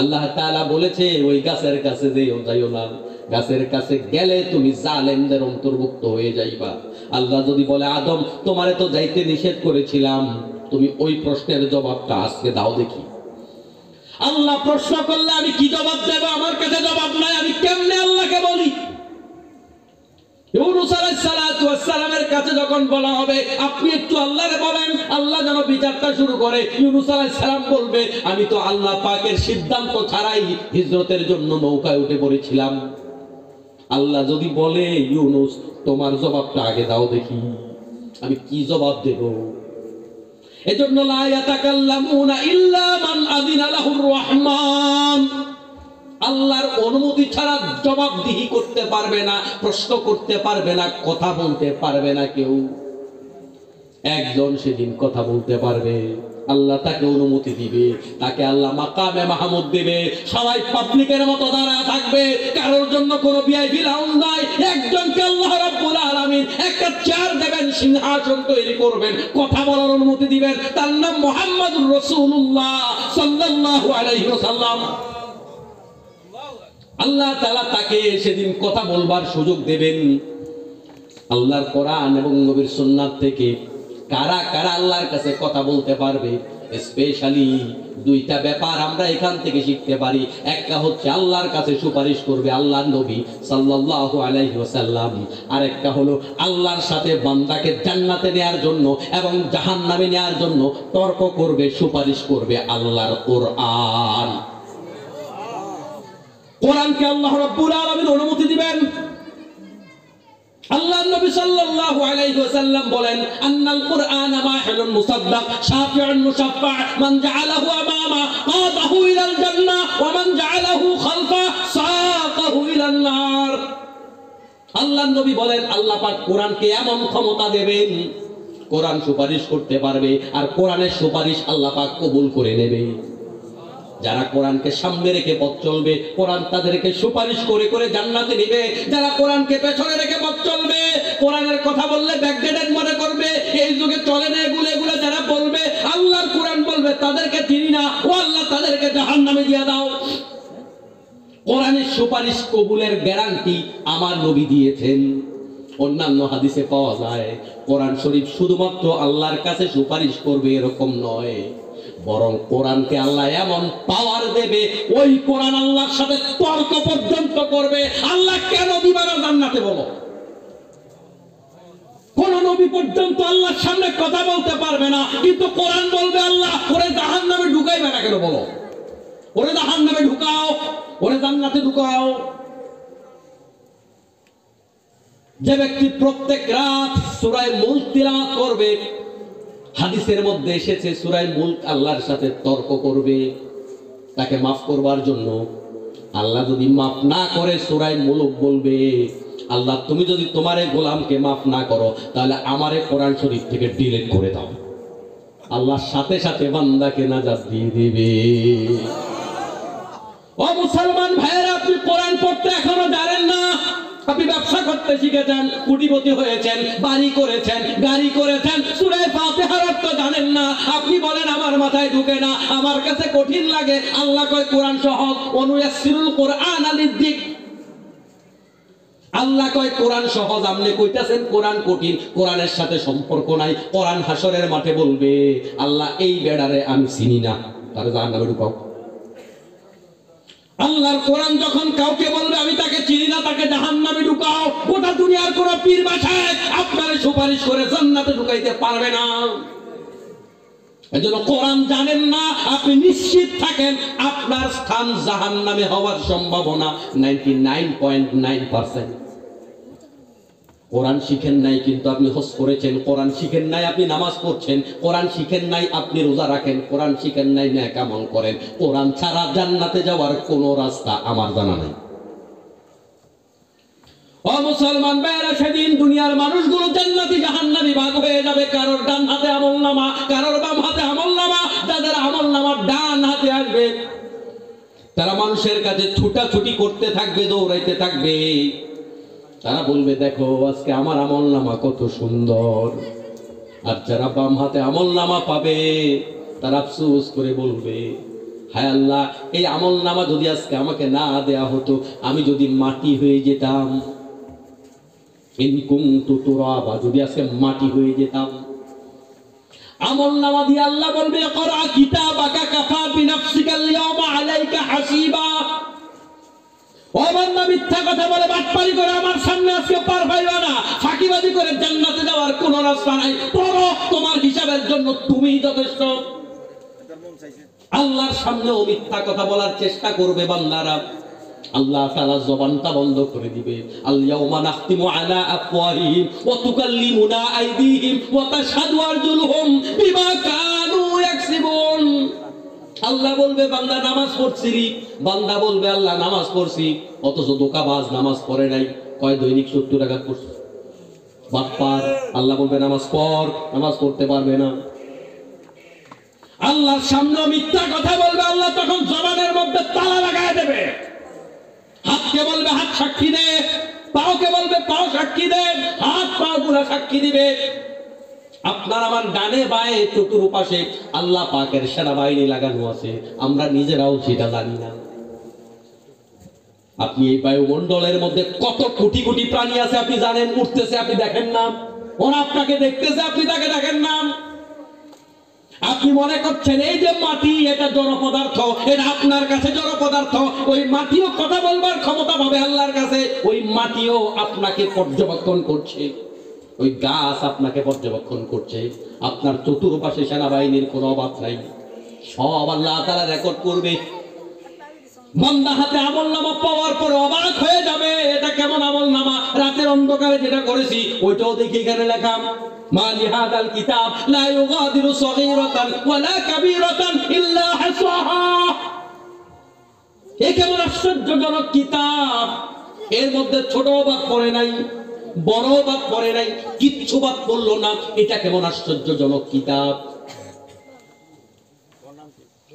আল্লাহ তাআলা বলেছে ওই গাছের কাছে যাইও না, গাছের কাছে গেলে তুমি জালেমদের অন্তর্ভুক্ত হয়ে যাইবা। আল্লাহ যদি বলে আদম তোমারে তো যাইতে নিষেধ করেছিলাম, তুমি ওই প্রশ্নের জবাবটা আজকে দাও দেখি। আল্লাহ প্রশ্ন করলে আমি কি জবাব দেব? আমার কাছে জবাব নাই, আমি কেমনে আল্লাহকে বলি? ইউনূস আলাইহিস সালাতু ওয়াস সালামের কাছে যখন বলা হবে আপনি একটু আল্লাহরে বলেন আল্লাহ যেন বিচারটা শুরু করে, ইউনূস আলাইহিস সালাম বলবে আমি তো আল্লাহ পাকের সিদ্ধান্ত ছাড়াই হিজরতের জন্য নৌকায় উঠে পড়েছিলাম। আল্লাহ যদি বলে ইউনূস তোমার জবাবটা আগে দাও দেখি, আমি কি জবাব দেব? এজন্য লা ইয়াতাকাল্লামুনা ইল্লা মান আযিনা লাহুর রহমান, আল্লাহর অনুমতি ছাড়া জবাবদিহি করতে পারবে না, প্রশ্ন করতে পারবে না, কথা বলতে পারবে না কেউ। একজন সেদিন কথা বলতে পারবে, আল্লাহ তাকে অনুমতি দিবে, তাকে আল্লাহ মাকামে মাহমুদ দিবে। সবাই পাবলিকের মতো দাঁড়ায় থাকবে, কারোর জন্য কোনো ভিআইপি লাউঞ্জ নাই। একজনকে আল্লাহ রাব্বুল আলামিন একটা চেয়ার দেবেন, সিংহাসন তৈরি করবেন, কথা বলার অনুমতি দিবেন, তার নাম মুহাম্মদুর রাসূলুল্লাহ সাল্লাল্লাহু আলাইহি ওয়াসাল্লাম। আল্লাহ তাআলা তাকে সেদিন কথা বলবার সুযোগ দেবেন। আল্লাহর কোরআন এবং নবীর সুন্নাত থেকে কারা কারা আল্লাহর কাছে কথা বলতে পারবে? স্পেশালি দুইটা ব্যাপার আমরা এখান থেকে শিখতে পারি। একটা হচ্ছে আল্লাহর কাছে সুপারিশ করবে আল্লাহর নবী সাল্লাল্লাহু আলাইহি ওয়াসাল্লাম, আর একটা হলো আল্লাহর সাথে বান্দাকে জান্নাতে নেয়ার জন্য এবং জাহান্নামে নেয়ার জন্য তর্ক করবে, সুপারিশ করবে আল্লাহর কোরআন। কোরআনকে আল্লাহ রাব্বুল আলামিন অনুমতি দিবেন। আল্লাহর নবী সাল্লাল্লাহু আলাইহি ওয়াসাল্লাম বলেন আন্নাল কুরআনা মাহিলুন মুসাদ্দাক শাফিউন মুশাফফা মান জাআলাহু আমামা কাদাহু ইলাল জান্নাহ ওয়া মান জাআলাহু খালফা সাকাহু ইলান নার। আল্লাহর নবী বলেন আল্লাহ পাক কোরআনকে এমন ক্ষমতা দেবেন, কোরআন সুপারিশ করতে পারবে, আর কোরআনের সুপারিশ আল্লাহ পাক কবুল করে নেবে। যারা কোরআনকে সামনে রেখে পথ চলবে, কোরআন তাদেরকে সুপারিশ করে করে জান্নাতে নিবে। যারা কোরআনকে পেছনে রেখে পথ চলবে, কোরআনের কথা বললে ব্যাকডেটেড মনে করবে, এই যুগে চলে না এগুলো এগুলো যারা বলবে, আল্লাহর কোরআন বলবে তাদেরকে চিনি না, ও আল্লাহ তাদেরকে জাহান্নামে দিয়ে দাও। কোরআনের সুপারিশ কবুলের গ্যারান্টি আমার নবী দিয়েছেন। অন্যান্য হাদিসে পাওয়া যায় কোরআন শরীফ শুধুমাত্র আল্লাহর কাছে সুপারিশ করবে এরকম নয়, বরং কোরআনকে আল্লাহ এমন পাওয়ার দেবে, ওই কোরআন আল্লাহর সাথে তর্ক পর্যন্ত করবে। আল্লাহ কেন দিবা না জান্নাতে বলো? কোন নবী পর্যন্ত আল্লাহর সামনে কথা বলতে পারবে না, কিন্তু কোরআন বলবে আল্লাহ ওরে জাহান্নামে ঢুকাইবে না কেন বলো? ওরে জাহান্নামে ঢুকাও, ওরে জান্নাতে ঢুকাও। যে ব্যক্তি প্রত্যেক রাত সূরা মুলক তিলাওয়াত করবে, হাদিসের মধ্যে এসেছে সূরা মুলক আল্লাহর সাথে তর্ক করবে, তাকে মাফ করবার জন্য। আল্লাহ যদি মাফ না করে সূরা মুলক বলবে আল্লাহ তুমি যদি তোমার এই গোলামকে মাফ না করো তাহলে আমারে কোরআন শরীফ থেকে ডিলিট করে দাও। আল্লাহর সাথে সাথে বান্দাকে নাজাত দিয়ে দিবে। ও মুসলমান ভাইয়েরা, আপনি কোরআন পড়তে এখনো জানেন না, আপনি ব্যবসা করতে শিখেছেন, কোটিপতি হয়েছেন, বাড়ি করেছেন, গাড়ি করেছেন, সূরা ফাতিহার অর্থ জানেন না। আপনি বলেন আমার মাথায় ঢুকে না, আমার কাছে কঠিন লাগে। আল্লাহ কয় কোরআন সহজ, অনুয়াসসিরুল কোরআনা লিযিক। আল্লাহ কয় কোরআন সহজ, আপনি কইতাছেন কোরআন কঠিন। কোরআনের সাথে সম্পর্ক নাই। কোরআন হাসরের মাঠে বলবে আল্লাহ এই বেড়ারে আমি চিনি না, তারে জাহান্নামে ঢুকাও। আল্লাহর কোরআন যখন কাউকে বলবে আমি তাকে চিনি না, তাকে জাহান্নামে ঢুকাও, গোটা দুনিয়ার কোন পীর বাসায় আপনার সুপারিশ করে জান্নাতে ঢুকাইতে পারবে না। এজন্য কোরআন জানেন না, আপনি নিশ্চিত থাকেন আপনার স্থান জাহান্নামে হওয়ার সম্ভাবনা 99.9%। কোরআন শিখেন নাই কিন্তু আপনি হজ করেছেন, কোরআন শিখেন নাই আপনি নামাজ পড়ছেন, কোরআন শিখেন নাই আপনি রোজা রাখেন, কোরআন শিখেন নাই নেক আমল করেন, কোরআন ছাড়া জান্নাতে যাওয়ার কোনো রাস্তা আমার জানা নাই। ও মুসলমান ভাইরা, সেদিন দুনিয়ার মানুষগুলো জান্নাতি জাহান্নামী ভাগ হয়ে যাবে। কারোর ডান হাতে আমলনামা, কারোর বাম হাতে আমলনামা। যাদের আমলনামা ডান হাতে আসবে তারা মানুষের কাছে ছুটাছুটি করতে থাকবে, দৌড়াইতে থাকবে। তারা বলবে দেখো আজকে আমার আমলনামা কত সুন্দর। আর যারা বাম হাতে আমলনামা পাবে তারা আফসোস করে বলবে হায় আল্লাহ, এই আমলনামা যদি আজকে আমাকে না দেয়া হতো, আমি যদি মাটি হয়ে যেতাম, ইন কুনতু তুরাবা, যদি আজকে মাটি হয়ে যেতাম। আমলনামা দিয়ে আল্লাহ বলবে ইকরা কিতাবাকা কাফা বিনাফসিকা আল-ইয়াওমা আলাইকা হাসিবা। ও বান্দা, মিথ্যা কথা বলে বাটপারি করে আমার সামনে আজকে পার পাইবা না, ফাঁকিবাজি করে জান্নাতে যাওয়ার কোনো রাস্তা নাই। পড়ো, তোমার হিসাবের জন্য তুমিই যথেষ্ট। আল্লাহর সামনেও মিথ্যা কথা বলার চেষ্টা করবে বান্দারা, আল্লাহ তাআলা জবানটা বন্ধ করে দিবে। আল ইয়াউমা নাখতিমু আলা আফওয়াহিহিম ওয়া তুকাল্লিমুনা আইদিহিম ওয়া তাশহাদু আরজুলুহুম বিমা কানু ইয়াকসিবুন। আল্লাহ বলবে বান্দা নামাজ পড়ছি, বান্দা বলবে আল্লাহ নামাজ পড়ছি, অথচ ধোঁকাবাজ নামাজ পড়ে নাই, কয় দৈনিক 70 রাকাত পড়ছে, বাটপার। আল্লাহ বলবে নামাজ পড়, নামাজ পড়তে পারবে না। আল্লাহর সামনে মিথ্যা কথা বলবে, আল্লাহ তখন জবানের মধ্যে তালা লাগায় দেবে। হাতকে বলবে হাত সাক্ষী দে, পাওকে বলবে পাও সাক্ষী দে, হাত পা গুলা সাক্ষী দিবে। আপনার আমার ডানে বায়ে চতুর্পাশে আল্লাহ পাকের সেনাবাহিনী লাগানো আছে, আমরা নিজেরাও সেটা জানি না। আপনি এই বায়ুমণ্ডলের মধ্যে কত কোটি কোটি প্রাণী আছে আপনি জানেন, উঠতেছে আপনি দেখেন না, ওরা আপনাকে দেখতেছে আপনি তাকে দেখেন না। আপনি মনে করছেন এই যে মাটি এটা জড় পদার্থ, এটা আপনার কাছে জড় পদার্থ, ওই মাটিও কথা বলবার ক্ষমতা পাবে আল্লাহর কাছে। ওই মাটিও আপনাকে পর্যবেক্ষণ করছে, ওই গাছ আপনাকে পর্যবেক্ষণ করছে। আপনার চতুর্পাশে সেনাবাহিনীর কোনো অভাব নাই, সব আল্লাহ তাআলা রেকর্ড করবে। বান্দা হাতে আমলনামা পাওয়ার পরে অবাক হয়ে যাবে, এটা কেমন আমলনামা, রাতের অন্ধকারে যেটা করেছি ওইটাও দেখি এখানে লেখা মা লিহাদাল কিতাব লা ইউগাদিরু সগীরাতান ওয়ালা কাবীরাতান ইল্লা হাসাহা। এই কেমন আশ্চর্যজনক কিতাব, এর মধ্যে ছোট বাদ পড়ে নাই, বড় বাদ পড়ে নাই, কিচ্ছু বাদ পড়লো না। এটা কেমন আশ্চর্যজনক কিতাব।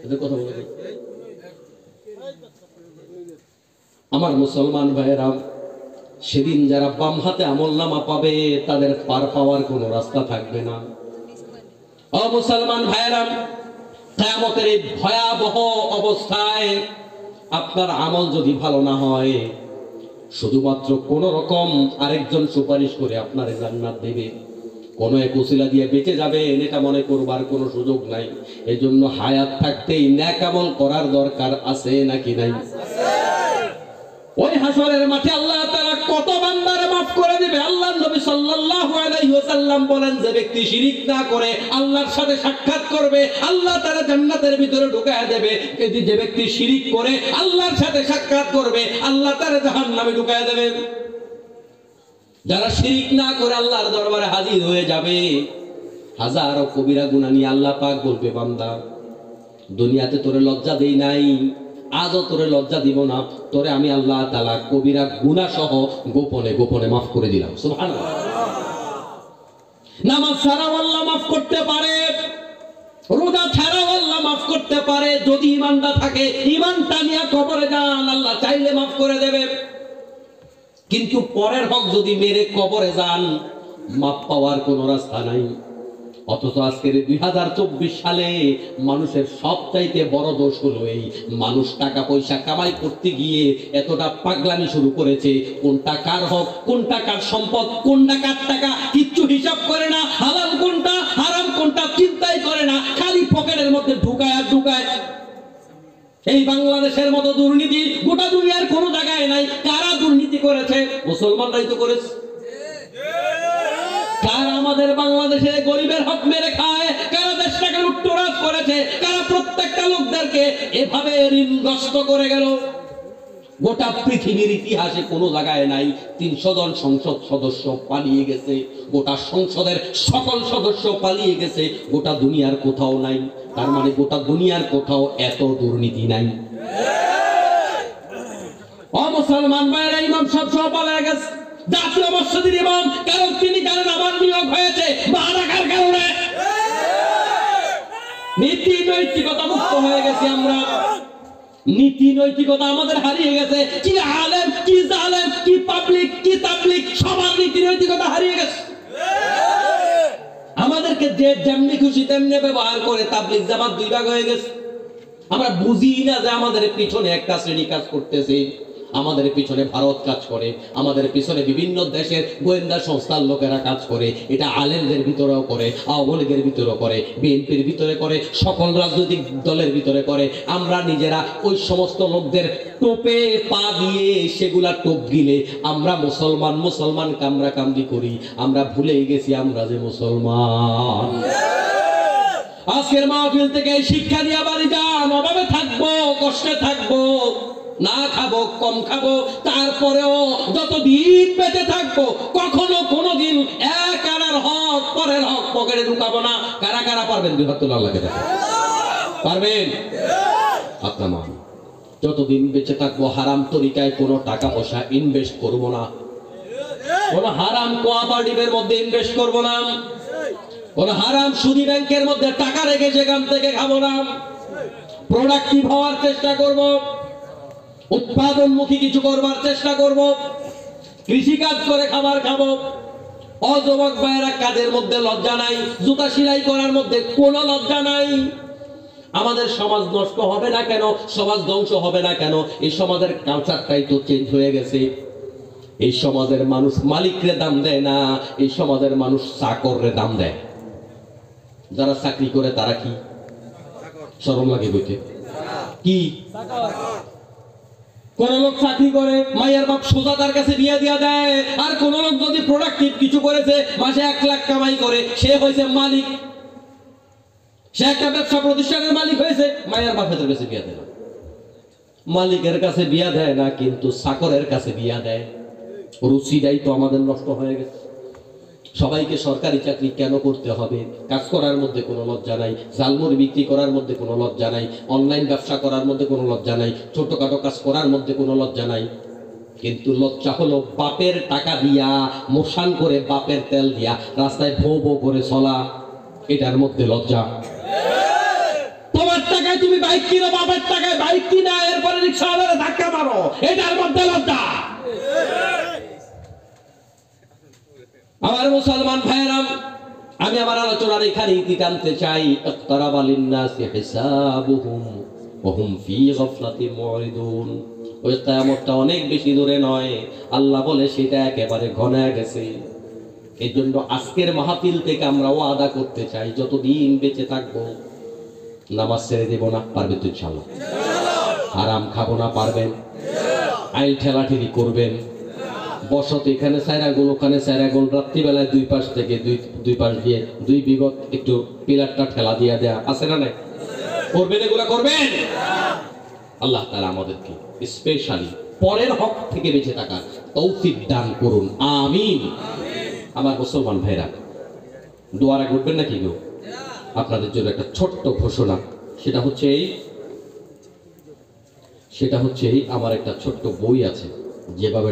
এদের কথা বলে আমার মুসলমান ভাইয়েরা, সেদিন যারা বাম হাতে আমলনামা পাবে তাদের পার পাওয়ার কোনো রাস্তা থাকবে না। ও মুসলমান ভাইয়েরা, কিয়ামতের এই ভয়াবহ অবস্থায় আপনার আমল যদি ভালো না হয়, শুধুমাত্র কোন রকম আরেকজন সুপারিশ করে আপনার জান্নাত দেবে, কোন এক ওসিলা দিয়ে বেঁচে যাবেন এটা মনে করবার কোনো সুযোগ নাই। এজন্য হায়াত থাকতেই নেক আমল করার দরকার আছে নাকি নাই? ওই হাসরের মাঠে আল্লাহ তাআলা কত বান্দারে maaf করে দিবে। আল্লাহর নবী সাল্লাল্লাহু আলাইহি ওয়াসাল্লাম বলেন, যে ব্যক্তি শিরক না করে আল্লাহর সাথে সাক্ষাৎ করবে, আল্লাহ তাআলা জান্নাতের ভিতরে ঢুকায় দেবে। যে ব্যক্তি শিরক করে আল্লাহর সাথে সাক্ষাৎ করবে, আল্লাহ তাআলা জাহান্নামে ঢুকায় দেবে। যারা শিরক না করে আল্লাহর দরবারে হাজির হয়ে যাবে, হাজারো কবিরা গুনাহ নিয়ে আল্লাহ পাক বলবে, বান্দা দুনিয়াতে তোরে লজ্জা দেই নাই, আজও তোরে লজ্জা দিব না, তোরে আমি আল্লাহ তাআলা কবিরা গুনাহ সহ গোপনে গোপনে maaf করে দিলাম। সুবহানাল্লাহ। নামাজ ছাড়াও আল্লাহ maaf করতে পারে, রোজা ছাড়াও আল্লাহ maaf করতে পারে। যদি ঈমানটা থাকে, ঈমানটা নিয়ে কবরে যান, আল্লাহ চাইলে maaf করে দেবে। কিন্তু পরের হক যদি মেরে কবরে যান, maaf পাওয়ার কোনো রাস্তা নাই। অথচ আজকের 2024 সালে মানুষের সবচাইতে বড় দোষ হলো এই, মানুষ টাকা পয়সা কামাই করতে গিয়ে এতটা পাগলামি শুরু করেছে, কোনটা কার হক, কোনটা কার সম্পদ, কোনটা কার টাকা কিচ্ছু হিসাব করে না, হালাল কোনটা হারাম কোনটা চিন্তাই করে না, খালি পকেটের মধ্যে ঢুকায় আর ঢুকায়। এই বাংলাদেশের মতো দুর্নীতি গোটা দুনিয়ার কোন জায়গায় নাই। কারা দুর্নীতি করেছে? মুসলমানরাই তো করেছে। কারা আমাদের বাংলাদেশে গরিবের হক মেরে খায়? কারা দেশটাকে লুটতরাজ করেছে? কারা প্রত্যেকটা লোকদেরকে এভাবে ঋণগ্রস্ত করে গেল? গোটা পৃথিবীর ইতিহাসে কোনো জায়গায় নাই। 300 জন সংসদ সদস্য পালিয়ে গেছে, গোটা সংসদের সকল সদস্য পালিয়ে গেছে, গোটা দুনিয়ার কোথাও নাই। তার মানে গোটা দুনিয়ার কোথাও এত দুর্নীতি নাই। মুসলমান ভাইয়েরা ইমাম সব পালিয়ে গেছে। জাতীয় মসজিদের ইমাম, কারণ তিনি জানেন আমার নিয়োগ হয়েছে বারাকার কারণে। নীতি নৈতিকতা মুক্ত হয়ে গেছি আমরা। নীতি নৈতিকতা আমাদের হারিয়ে গেছে। কি আলেম, কি জালেম, কি পাবলিক, কি তাবলিগ, সবার নীতি নৈতিকতা হারিয়ে গেছে। আমাদেরকে যে যেমনি খুশি তেমনি ব্যবহার করে। তাবলিগ জামাত দুই ভাগ হয়ে গেছে। আমরা বুঝি না যে আমাদের পিছনে একটা শ্রেণী কাজ করতেছে, আমাদের পিছনে ভারত কাজ করে, আমাদের পিছনে বিভিন্ন দেশের গোয়েন্দা সংস্থার লোকেরা কাজ করে। এটা আলেমদের ভিতরেও করে, আওয়ামী লীগের ভিতরেও করে, বিএনপির ভিতরে করে, সকল রাজনৈতিক দলের ভিতরে করে। আমরা নিজেরা ওই সমস্ত লোকদের টোপে পা দিয়ে সেগুলা টোপ গিলে আমরা মুসলমান কামরা কামড়ি করি। আমরা ভুলেই গেছি আমরা যে মুসলমান। আজকের মাহফিল থেকে শিক্ষা দিয়ে বাড়ি যান। অভাবে থাকবো, কষ্টে থাকবো, না খাবো, কম খাবো, তারপরেও যতদিন বেঁচে থাকবো কখনো কোনোদিন এক আনার হক পরের হক পকেটে ঢুকাবো না। কারা কারা পারবেন? দুই হাত তোলা লাগে পারবেন? আপনার মান যতদিন বেঁচে থাকবো হারাম তরিকায় কোনো টাকা পয়সা ইনভেস্ট করবো না। কোন হারাম কোঅপারেটিভের মধ্যে ইনভেস্ট করবো না। কোন হারাম সুদী ব্যাংকের মধ্যে টাকা রেখে সেখান থেকে খাবো না। প্রোডাক্টিভ হওয়ার চেষ্টা করব, উৎপাদনমুখী কিছু করবার চেষ্টা করব, কৃষিকাজ করে খাবার খাবো। অযুবক ভাইয়েরা কাজের মধ্যে লজ্জা নাই, জুতা সেলাই করার মধ্যে কোনো লজ্জা নাই। আমাদের সমাজ নষ্ট হবে না কেন? সমাজ ধ্বংস হবে না কেন? এই সমাজের কালচারটাই তো চেঞ্জ হয়ে গেছে। এই সমাজের মানুষ মালিকরে দাম দেয় না, এই সমাজের মানুষ চাকররে দাম দেয়। যারা চাকরি করে তারা কি শরম লাগে বইতে? কি কোন লোক চাকরি করে মায়ের বাপ সোজা তার কাছে বিয়ে দিয়া দেয়, আর কোন লোক যদি প্রোডাক্টিভ কিছু করেছে মাসে 1 লাখ কামাই করে, সে হয়েছে মালিক, সে একটা ব্যবসা প্রতিষ্ঠানের মালিক হয়েছে, মায়ের বাপের কাছে বিয়ে দেয় না। মালিকের কাছে বিয়ে দেয় না, কিন্তু চাকরের কাছে বিয়ে দেয়। রুচিটাই তো আমাদের নষ্ট হয়ে গেছে। সবাইকে সরকারি চাকরি কেন করতে হবে? কাজ করার মধ্যে কোনো লজ্জা নাই, জালমুড়ি বিক্রি করার মধ্যে কোনো লজ্জা নাই, অনলাইন ব্যবসা করার মধ্যে কোনো লজ্জা নাই, ছোটখাটো কাজ করার মধ্যে কোনো লজ্জা নাই। কিন্তু লজ্জা হলো বাপের টাকা দিয়া, মোশান করে বাপের তেল দিয়া রাস্তায় ভো ভো করে চলা, এটার মধ্যে লজ্জা। তোমার টাকায় তুমি বাইক কিনো, বাপের টাকায় বাইক কিনা, এরপরে রিক্সাওয়ালারে ধাক্কা মারো, এটার মধ্যে লজ্জা। আমার মুসলমান ভাইয়েরা, আমি আমার আলোচনার এখানে ইতি টানতে চাই। ইকতারাবা লিন-নাসি হিসাবুহুম ওয়া হুম ফি গাফলাতিন মুরিদুন। ওই কিয়ামতটা অনেক বেশি দূরে নয়, আল্লাহ বলে সেটা একেবারে ঘনায় গেছে। এই জন্য আজকের মাহফিল থেকে আমরা ওয়াদা করতে চাই, যতদিন বেঁচে থাকবো নামাজ ছেড়ে দেব না। পারবেন তো ইনশাআল্লাহ? হারাম খাবো না, পারবেন? আইল ঠেলাঠেলি করবেন, বসত এখানে সাইরাগুল ওখানে সাইরাগুল, রাত্রিবেলায় দুই পাশ থেকে দুই পাশ দিয়ে দুই বিগত একটু পিলারটা ঠেলা দিয়ে দেয়া আছে না নাই? করবেন? এগুলা করবেন? আল্লাহ তাআলা আমাদেরকে স্পেশালি পরের হক থেকে বেঁচে থাকার তৌফিক দান করুন, আমিন। আমার মুসলমান ভাইরা, দোয়ারা করবেন নাকি গো? আপনাদের জন্য একটা ছোট্ট ঘোষণা, সেটা হচ্ছে এই আমার একটা ছোট্ট বই আছে, যেভাবে